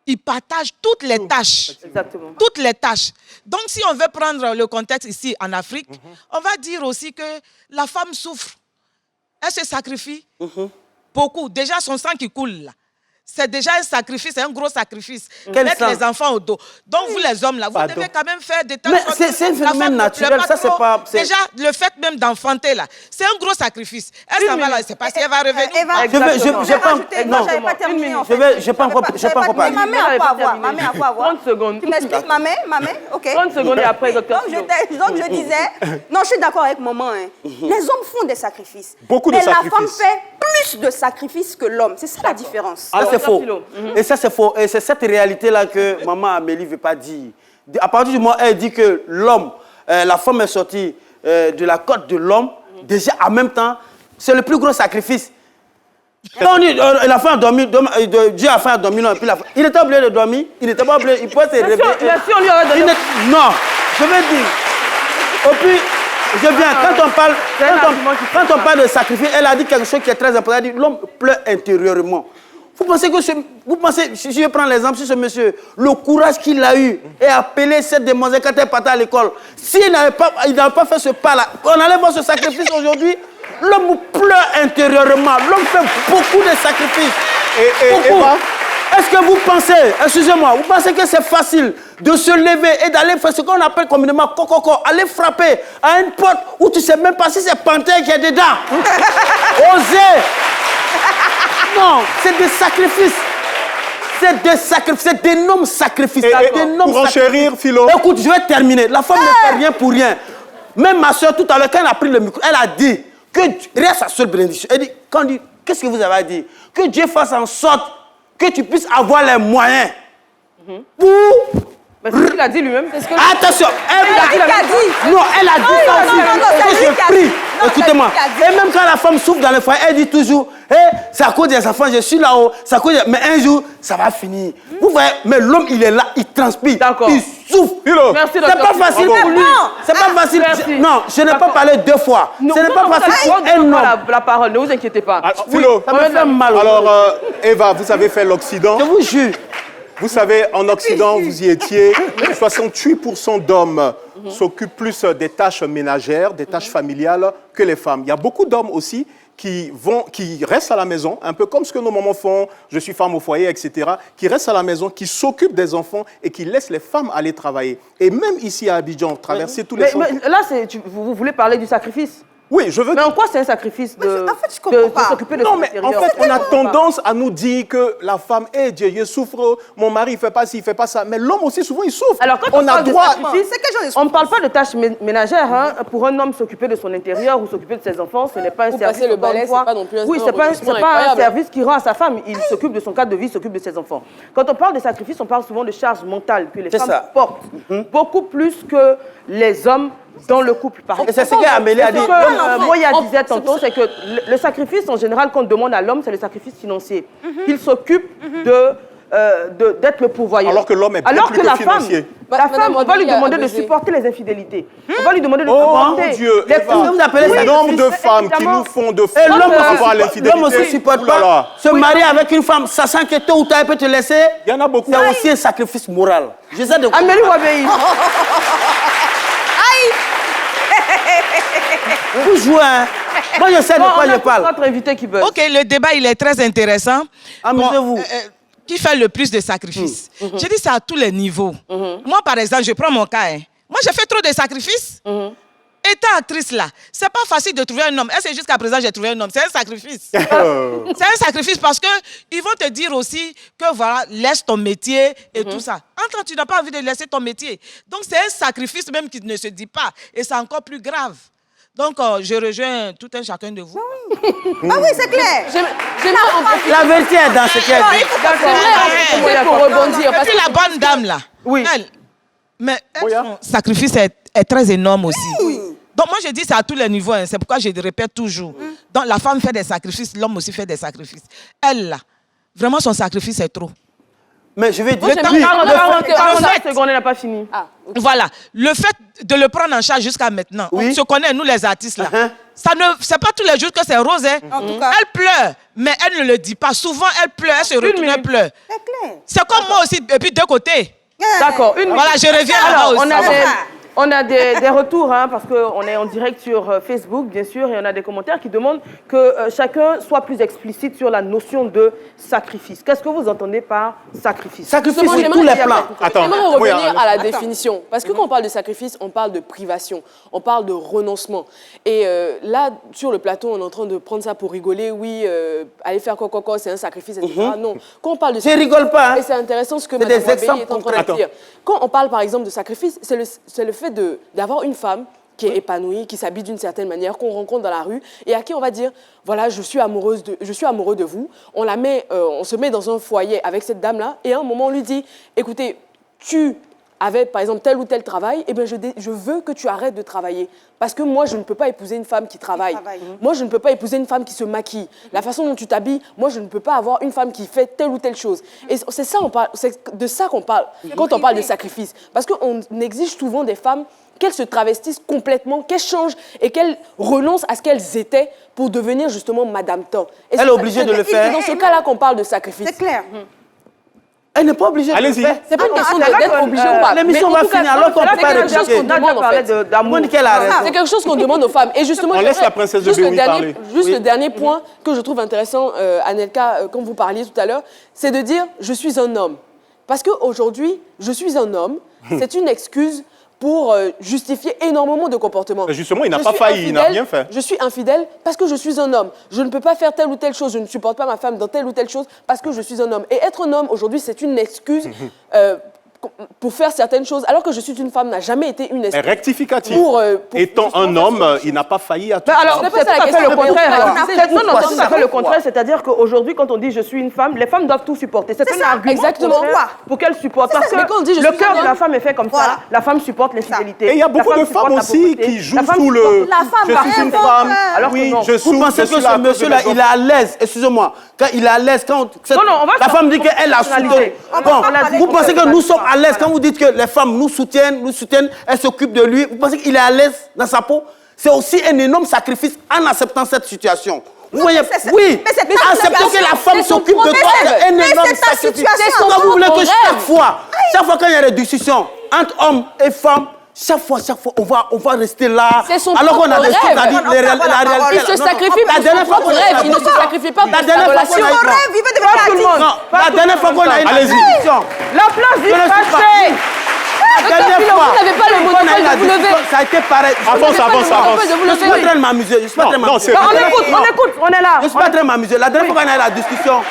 Il partage toutes les tâches. Exactement. Toutes les tâches. Donc, si on veut prendre le contexte ici, en Afrique, on va dire aussi que la femme souffre. Elle se sacrifie beaucoup. Déjà, son sang qui coule, là. C'est déjà un sacrifice, c'est un gros sacrifice. Mettre les enfants au dos. Donc, vous, les hommes, là, vous devez quand même faire des tâches. Mais c'est un phénomène naturel, ça, c'est pas... Déjà, le fait même d'enfanter, là, c'est un gros sacrifice. Elle s'en va là, c'est pas si elle va revenir. Je pas encore parlé. Ma mère a quoi avoir. Ma mère a quoi avoir. 30 secondes. Tu m'expliques, ma mère, ok. 30 secondes et après, docteur. Donc, je disais, non, je suis d'accord avec maman. Les hommes font des sacrifices. Beaucoup de sacrifices. Mais la femme fait plus de sacrifices que l'homme. C'est ça la différence. Ah, c'est faux. Et ça, c'est faux. Et c'est cette réalité-là que maman Amélie ne veut pas dire. À partir du moment où elle dit que l'homme, la femme est sortie de la côte de l'homme, déjà en même temps, c'est le plus gros sacrifice. Quand on dit, la femme a dormi, Dieu a fait dormir, non, et puis il était obligé de dormir, il n'était pas obligé, il pouvait se réveiller. Merci, on lui aurait donné. Non, je veux dire. Et puis, je viens, quand on parle de sacrifice, elle a dit quelque chose qui est très important. Elle a dit l'homme pleure intérieurement. Vous pensez, si je prends l'exemple sur ce monsieur, le courage qu'il a eu et appeler cette demoiselle quand elle partait à l'école, s'il n'avait pas fait ce pas-là, on allait voir ce sacrifice aujourd'hui. L'homme pleure intérieurement. L'homme fait beaucoup de sacrifices. Beaucoup. Est-ce que vous pensez, excusez-moi, vous pensez que c'est facile de se lever et d'aller faire ce qu'on appelle communément coco, aller frapper à une porte où tu ne sais même pas si c'est Panthère qui est dedans? Osez. Non, c'est des sacrifices. C'est des sacrifices, c'est d'énormes sacrifices. Pour enchérir, Philo. Écoute, je vais terminer. La femme ne fait rien pour rien. Même ma soeur, tout à l'heure, quand elle a pris le micro, elle a dit que rien sa seule bénédiction. Elle dit, quand on dit, qu'est-ce que vous avez à dire? Que Dieu fasse en sorte que tu puisses avoir les moyens pour... Mais c'est ce qu'il a dit lui-même. Attention, elle a dit. Non, elle a dit ça aussi. Que je prie. Écoutez-moi. Et même quand la femme souffre dans le foyer, elle dit toujours, c'est à cause des enfants, je suis là-haut. Mais un jour, ça va finir. Vous voyez, mais l'homme, il est là, il transpire. Il souffre. Merci, c'est pas facile pour lui. C'est pas facile. Non, je n'ai pas parlé deux fois. Ce n'est pas facile pour un homme. La parole, ne vous inquiétez pas. Philo, ça me fait mal. Alors, Eva, vous avez fait l'Occident. Je vous jure. Vous savez, en Occident, vous y étiez, 68% d'hommes s'occupent plus des tâches ménagères, des tâches familiales que les femmes. Il y a beaucoup d'hommes aussi qui restent à la maison, un peu comme ce que nos mamans font, je suis femme au foyer, etc., qui restent à la maison, qui s'occupent des enfants et qui laissent les femmes aller travailler. Et même ici à Abidjan, traverser tous les champs... Mais là, vous voulez parler du sacrifice? Oui, je veux... Mais en quoi c'est un sacrifice de s'occuper de son intérieur? En fait, on a tendance à nous dire que la femme, Dieu, je souffre, mon mari, il ne fait pas ci, il ne fait pas ça. Mais l'homme aussi, souvent, il souffre. Alors, quand on parle de sacrifice, on ne parle pas de tâches ménagères. Hein. Pour un homme, s'occuper de son intérieur ou s'occuper de ses enfants, ce n'est pas un service. Passer le balai, c'est pas non plus un oui, c'est pas un service qui rend à sa femme. Il s'occupe de son cadre de vie, il s'occupe de ses enfants. Quand on parle de sacrifice, on parle souvent de charge mentale que les femmes portent. Beaucoup plus que les hommes dans le couple. Et c'est ce qu'Amélie a dit. Moya disait tantôt, c'est que le sacrifice, en général, qu'on demande à l'homme, c'est le sacrifice financier. Il s'occupe d'être le pourvoyeur. Alors que l'homme est bien plus que financier. La femme, on va lui demander de supporter les infidélités. On va lui demander de supporter... Oh Dieu, le nombre de femmes qui nous font de fautes par rapport à l'infidélité. L'homme aussi supporte pas se marier avec une femme, sachant que tôt ou tard, elle peut te laisser. Il y en a beaucoup. C'est aussi un sacrifice moral. Amélie Wabei. Vous jouez, hein? Moi, je sais de quoi je parle. Notre invité qui veut. Ok, le débat, il est très intéressant. Amusez-vous. Qui fait le plus de sacrifices? Je dis ça à tous les niveaux. Moi, par exemple, je prends mon cas. Moi, j'ai fait trop de sacrifices. Étant actrice là, c'est pas facile de trouver un homme. Est-ce que jusqu'à présent j'ai trouvé un homme? C'est un sacrifice. C'est un sacrifice parce que ils vont te dire aussi que voilà, laisse ton métier et tout ça. Entre, tu n'as pas envie de laisser ton métier. Donc, c'est un sacrifice même qui ne se dit pas. Et c'est encore plus grave. Donc, je rejoins tout un chacun de vous. Ah oui, c'est clair. La vérité est dans ce qu'elle dit. J'aimerais pour rebondir. Parce que la bonne dame, là, mais son sacrifice est très énorme aussi. Donc, moi, je dis ça à tous les niveaux. C'est pourquoi je le répète toujours. Donc, la femme fait des sacrifices, l'homme aussi fait des sacrifices. Elle, là, vraiment, son sacrifice est trop. Mais je vais dire... On n'a pas fini. Voilà. Le fait de le prendre en charge jusqu'à maintenant, on se connaît, nous les artistes, là. C'est pas tous les jours que c'est rose. Hein. Elle pleure, mais elle ne le dit pas. Souvent, elle pleure, elle se retourne, elle pleure. C'est comme moi aussi, depuis deux côtés. D'accord. Voilà, je reviens là-bas aussi. On a des retours, hein, parce qu'on est en direct sur Facebook, bien sûr, et on a des commentaires qui demandent que chacun soit plus explicite sur la notion de sacrifice. Qu'est-ce que vous entendez par sacrifice? Sacrifice sur tous les plans. J'aimerais revenir à la définition. Parce que quand on parle de sacrifice, on parle de privation, on parle de renoncement. Et là, sur le plateau, on est en train de prendre ça pour rigoler. Oui, aller faire quoi, c'est un sacrifice, etc. Non. Quand on parle de sacrifice, rigole pas. Hein. Et c'est intéressant ce que Mme Wabéi est en train de dire. Quand on parle, par exemple, de sacrifice, c'est le fait d'avoir une femme qui est épanouie, qui s'habille d'une certaine manière, qu'on rencontre dans la rue et à qui on va dire, voilà, je suis amoureux de vous. On se met dans un foyer avec cette dame-là et à un moment, on lui dit, écoutez, tu avais, par exemple, tel ou tel travail, eh bien, je veux que tu arrêtes de travailler. Parce que moi, je ne peux pas épouser une femme qui travaille. Moi, je ne peux pas épouser une femme qui se maquille. La façon dont tu t'habilles, moi, je ne peux pas avoir une femme qui fait telle ou telle chose. Et c'est de ça qu'on parle quand on parle de sacrifice. Parce qu'on exige souvent des femmes qu'elles se travestissent complètement, qu'elles changent et qu'elles renoncent à ce qu'elles étaient pour devenir justement Madame Tan. Elle est obligée de le faire. C'est dans ce cas-là qu'on parle de sacrifice. C'est clair. Elle n'est pas obligée de le faire. C'est pas une question d'être obligée ou pas. L'émission va finir alors qu'on peut pas répliquer. C'est quelque chose qu'on demande aux femmes. Et justement, on laisse la princesse de Béoui parler. Juste le dernier point que je trouve intéressant, Anelka, comme vous parliez tout à l'heure, c'est de dire « je suis un homme ». Parce qu'aujourd'hui, je suis un homme, c'est une excuse pour justifier énormément de comportements. Mais justement, il n'a pas failli, il n'a rien fait. Je suis infidèle parce que je suis un homme. Je ne peux pas faire telle ou telle chose, je ne supporte pas ma femme dans telle ou telle chose parce que je suis un homme. Et être un homme, aujourd'hui, c'est une excuse pour faire certaines choses, alors que je suis une femme n'a jamais été une excuse. Rectificatif. Étant un homme, il n'a pas failli à tout ça. Alors, c'est tout à fait le contraire. Non, c'est tout à fait le contraire. C'est-à-dire qu'aujourd'hui, quand on dit je suis une femme, les femmes doivent tout supporter. C'est un argument exactement pour qu'elles supportent. Parce que le cœur de la femme est fait comme ça. La femme supporte l'infidélité. Et il y a beaucoup de femmes aussi qui jouent sous le... Je suis une femme. Oui, je suis... Vous pensez que ce monsieur-là, il est à l'aise, excusez-moi, quand il est à l'aise, quand la femme dit qu'elle a soutenu. Bon, vous pensez que nous sommes à l'aise quand vous dites que les femmes nous soutiennent, elles s'occupent de lui. Vous pensez qu'il est à l'aise dans sa peau? C'est aussi un énorme sacrifice en acceptant cette situation. Vous voyez, oui, accepter que la femme s'occupe de toi, c'est un énorme sacrifice. Vous voulez que chaque fois quand il y a des discussions entre hommes et femmes, chaque fois, on va rester là. Alors qu'on a des choses à dire, la réalité. Il se sacrifie pour son rêve, il ne se sacrifie pas pour sa relation. La dernière fois qu'on a eu une discussion. La place du fâché. La dernière fois, vous n'avez pas le monopole de vous lever. Ça a été pareil. Avance. Je suis pas en train de m'amuser. On écoute, on est là. Je suis pas en train de m'amuser. La dernière fois qu'on a eu la discussion.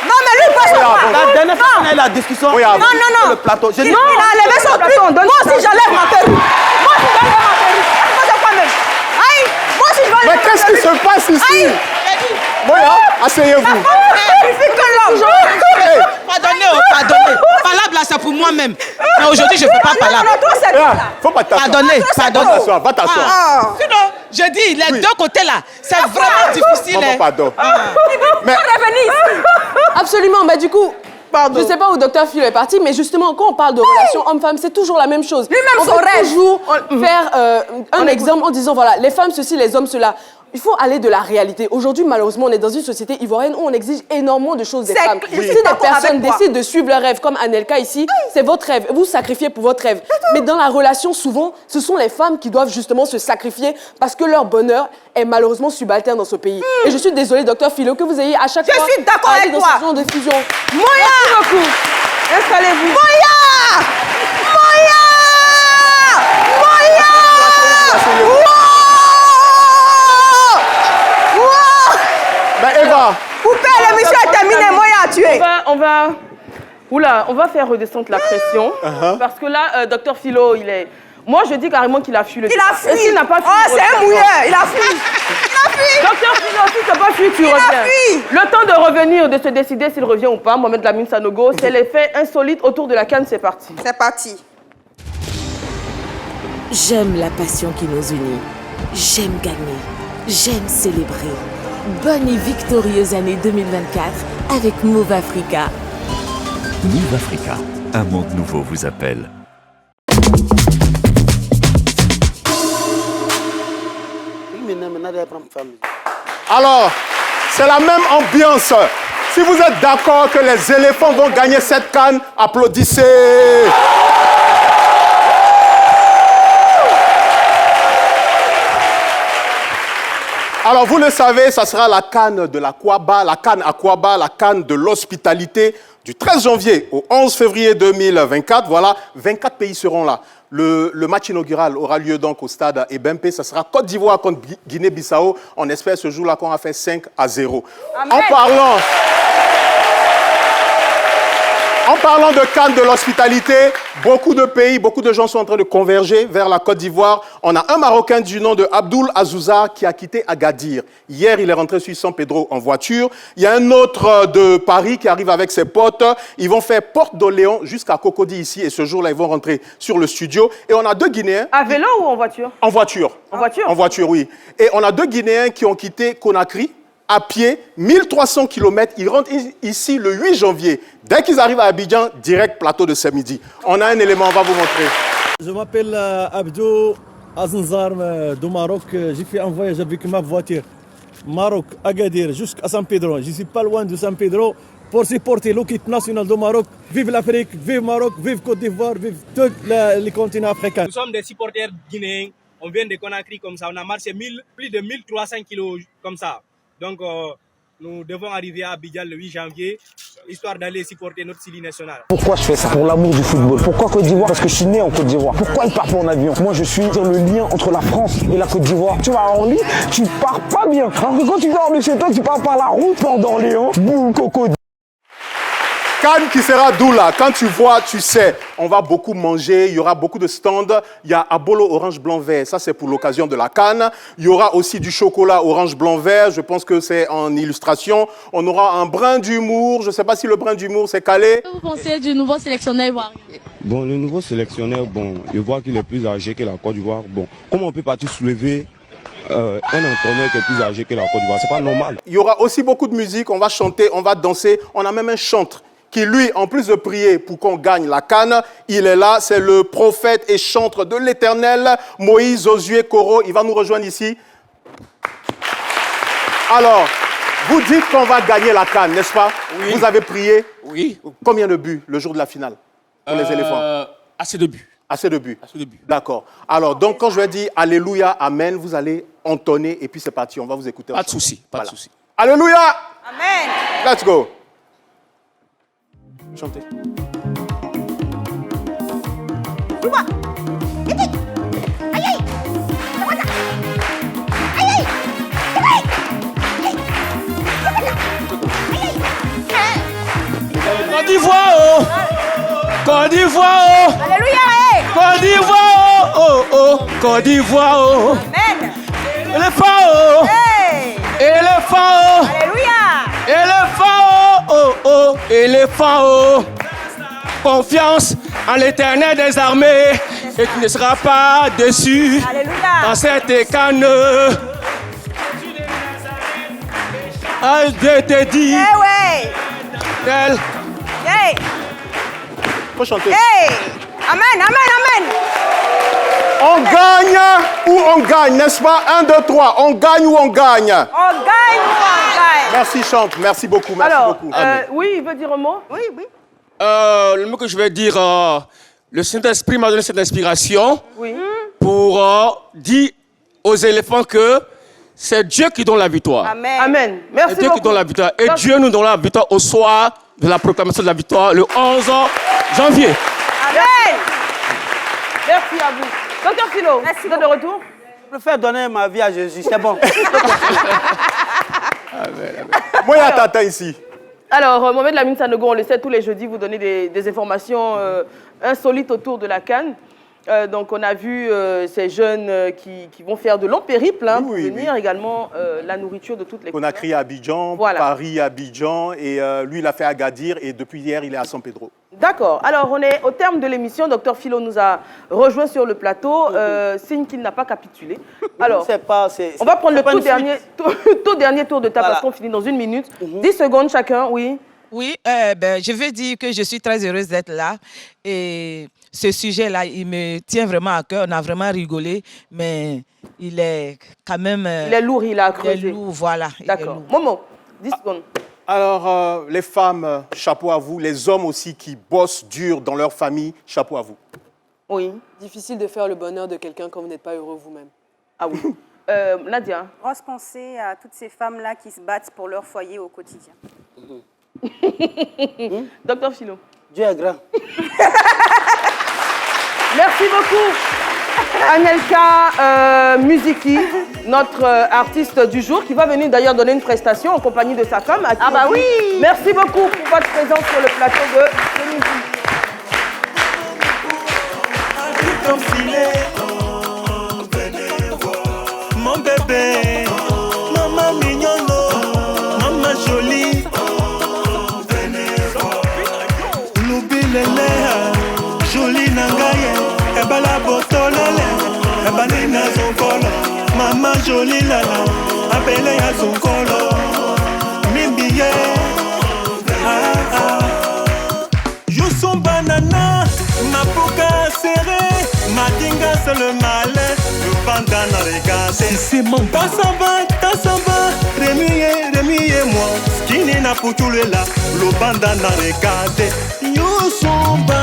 Non, mais lui, il passe au pas. La dernière fois qu'on a eu la discussion. Non. Sur le plateau. Il a enlevé son truc. Moi aussi, j'enlève ma perruque. Mais qu'est-ce qui se passe ici? Voilà, asseyez-vous. Pardonnez. Palabre là, c'est pour moi-même. Mais aujourd'hui, je ne peux pas palabre. Faut pas t'asseoir. Pardonnez. Va t'asseoir. Sinon, je dis, les deux côtés là, c'est vraiment difficile. Pardon. Mais revenez ici. Absolument, mais du coup... Je ne sais pas où Dr Phil est parti, mais justement, quand on parle de relations homme-femme, c'est toujours la même chose. Lui-même son rêve. Toujours faire un exemple en disant, voilà, les femmes ceci, les hommes cela. Il faut aller de la réalité. Aujourd'hui, malheureusement, on est dans une société ivoirienne où on exige énormément de choses des femmes. Si des personnes décident de suivre leur rêve, comme Anelka ici, c'est votre rêve. Vous sacrifiez pour votre rêve. Mais dans la relation, souvent, ce sont les femmes qui doivent justement se sacrifier parce que leur bonheur est malheureusement subalterne dans ce pays. Et je suis désolée, Dr Philo, que vous ayez à chaque fois... Je suis d'accord avec toi. Dans ce genre de fusion. Moya! Merci beaucoup. Installez-vous. Moya! Ben Eva. Coupez, l'émission est terminée, Moya a tué. On va Oula, on va faire redescendre la pression. Parce que là, Dr Philo, il est... Moi, je dis carrément qu'il a fui le Il a fui. Est-ce qu'il n'a pas fui? Oh, c'est un mouilleur. Il a fui. Il a fui. Dr Philo, si tu n'as pas fui, tu reviens. Le temps de revenir, de se décider s'il revient ou pas. Mohamed Lamine Sanogo, c'est les faits insolites autour de la CAN. C'est parti. C'est parti. J'aime la passion qui nous unit. J'aime gagner. J'aime célébrer. Bonne et victorieuse année 2024 avec Move Africa. Move Africa, un monde nouveau vous appelle. Alors, c'est la même ambiance. Si vous êtes d'accord que les éléphants vont gagner cette CAN, applaudissez. Alors, vous le savez, ça sera la CAN de la Kwaba, la CAN Akwaba, la CAN de l'hospitalité du 13 janvier au 11 février 2024. Voilà, 24 pays seront là. Le match inaugural aura lieu donc au stade Ebempe. Ça sera Côte d'Ivoire contre Guinée-Bissau. On espère ce jour-là qu'on a fait 5-0. En parlant de CAN de l'hospitalité, beaucoup de pays, beaucoup de gens sont en train de converger vers la Côte d'Ivoire. On a un Marocain du nom de Abdoul Azouzar qui a quitté Agadir. Hier, il est rentré sur San Pedro en voiture. Il y a un autre de Paris qui arrive avec ses potes. Ils vont faire Porte d'Oléon jusqu'à Cocody ici. Et ce jour-là, ils vont rentrer sur le studio. Et on a 2 Guinéens. À vélo ou en voiture? En voiture. En voiture? En voiture, oui. Et on a 2 Guinéens qui ont quitté Conakry à pied, 1300 km. Ils rentrent ici le 8 janvier. Dès qu'ils arrivent à Abidjan, direct plateau de ce midi. On a un élément, on va vous montrer. Je m'appelle Abdou Aznzar du Maroc. J'ai fait un voyage avec ma voiture. Maroc, Agadir, jusqu'à San Pedro. Je ne suis pas loin de San Pedro pour supporter l'équipe nationale du Maroc. Vive l'Afrique, vive Maroc, vive Côte d'Ivoire, vive tous les continents africains. Nous sommes des supporters guinéens. On vient de Conakry comme ça. On a marché plus de 1300 kilos comme ça. Donc, nous devons arriver à Abidjan le 8 janvier, histoire d'aller supporter notre Sili national. Pourquoi je fais ça? Pour l'amour du football. Pourquoi Côte d'Ivoire? Parce que je suis né en Côte d'Ivoire. Pourquoi il part pas en avion? Moi, je suis dans le lien entre la France et la Côte d'Ivoire. Tu vas à Orly, tu pars pas bien. Alors que quand tu pars de chez toi, tu pars par la route, Port d'Orléans, boum, Cocody. CAN qui sera d'où là? Quand tu vois, tu sais, on va beaucoup manger, il y aura beaucoup de stands. Il y a Abolo orange blanc vert, ça c'est pour l'occasion de la CAN. Il y aura aussi du chocolat orange blanc vert, je pense que c'est en illustration. On aura un brin d'humour, je ne sais pas si le brin d'humour c'est calé. Qu'est-ce que vous pensez du nouveau sélectionneur ivoirien? Bon, le nouveau sélectionneur, bon, je vois qu'il est plus âgé que la Côte d'Ivoire. Bon, comment on peut partir soulever un entraîneur qui est plus âgé que la Côte d'Ivoire? C'est pas normal. Il y aura aussi beaucoup de musique, on va chanter, on va danser. On a même un chantre qui, lui, en plus de prier pour qu'on gagne la CAN, il est là, c'est le prophète et chantre de l'Éternel, Moïse Josué Koro. Il va nous rejoindre ici. Alors, vous dites qu'on va gagner la CAN, n'est-ce pas? Oui. Vous avez prié? Oui. Combien de buts le jour de la finale pour les éléphants? Assez de buts. Assez de buts? Assez de buts. D'accord. Alors, donc, quand je vais dire Alléluia, Amen, vous allez entonner et puis c'est parti, on va vous écouter. Pas de souci, pas de souci. Alléluia! Amen. Let's go. Chantez. Côte d'Ivoire, oh! Côte d'Ivoire, oh! Alléluia, Côte d'Ivoire, oh, oh! Côte d'Ivoire, oh! Amen. Éléphant, oh! Éléphant, oh! Alléluia. Éléphant, oh, oh! Éléphant, oh! Confiance en l'Éternel des armées et tu ne seras pas déçu. Alléluia. Dans cette canne. Je te dis. Ouais. Tel. Hey. Faut chanter. Hey. Amen, amen, amen. On gagne ou on gagne, n'est-ce pas? 1, 2, 3. On gagne ou on gagne? On gagne ou on gagne? Merci, Chante. Merci beaucoup. Merci beaucoup. Oui, il veut dire un mot? Oui, oui. Le mot que je vais dire, le Saint-Esprit m'a donné cette inspiration pour dire aux éléphants que c'est Dieu qui donne la victoire. Amen. Amen. Merci Dieu beaucoup. qui donne la victoire. Et Dieu nous donne la victoire au soir de la proclamation de la victoire, le 11 janvier. Amen. Merci à vous. Docteur Philo, vous êtes de retour? Je préfère donner ma vie à Jésus, c'est bon. Moi, il y a Tata ici. Alors, Mohamed Lamine Sanogo, on le sait, tous les jeudis, vous donnez des informations insolites autour de la CAN. Donc, on a vu ces jeunes qui vont faire de longs périples pour venir également la nourriture de toutes les Conakry à Abidjan, Paris à Abidjan, et lui, il a fait Agadir, et depuis hier, il est à San Pedro. D'accord. Alors, on est au terme de l'émission. Docteur Philo nous a rejoint sur le plateau, signe qu'il n'a pas capitulé. Alors, on va prendre le tout dernier tour de table parce qu'on finit dans 1 minute. 10 secondes chacun, oui. Oui, je veux dire que je suis très heureuse d'être là. Et ce sujet-là, il me tient vraiment à cœur. On a vraiment rigolé, mais il est quand même... il est lourd, il a creusé. Il est lourd, voilà. D'accord. Momo, 10 secondes. Alors, les femmes, chapeau à vous. Les hommes aussi qui bossent dur dans leur famille, chapeau à vous. Oui. Difficile de faire le bonheur de quelqu'un quand vous n'êtes pas heureux vous-même. Ah oui. Nadia. Grosse pensée à toutes ces femmes-là qui se battent pour leur foyer au quotidien. Docteur Philo. Dieu est grand. Merci beaucoup. Anelka Musiki, notre artiste du jour, qui va venir d'ailleurs donner une prestation en compagnie de sa femme. Ah bah oui. Merci beaucoup pour votre présence sur le plateau de Mon bébé, maman mignonne, maman jolie. Loubilele, jolie nangaye, ebala botolele, ebalina zonkolo, maman jolie lala, appelé à zonkolo, mimbiye. Je suis banana, ma pouka serré, ma dinga c'est le malin, le bandana regardez. C'est mon tassaba, remuez-moi, skinny na poutoule là, le bandana regardez. Yusumba,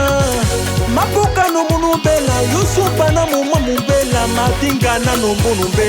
ma pouka no munubela, Yusumba na muma mubela, ma dinga na no munube.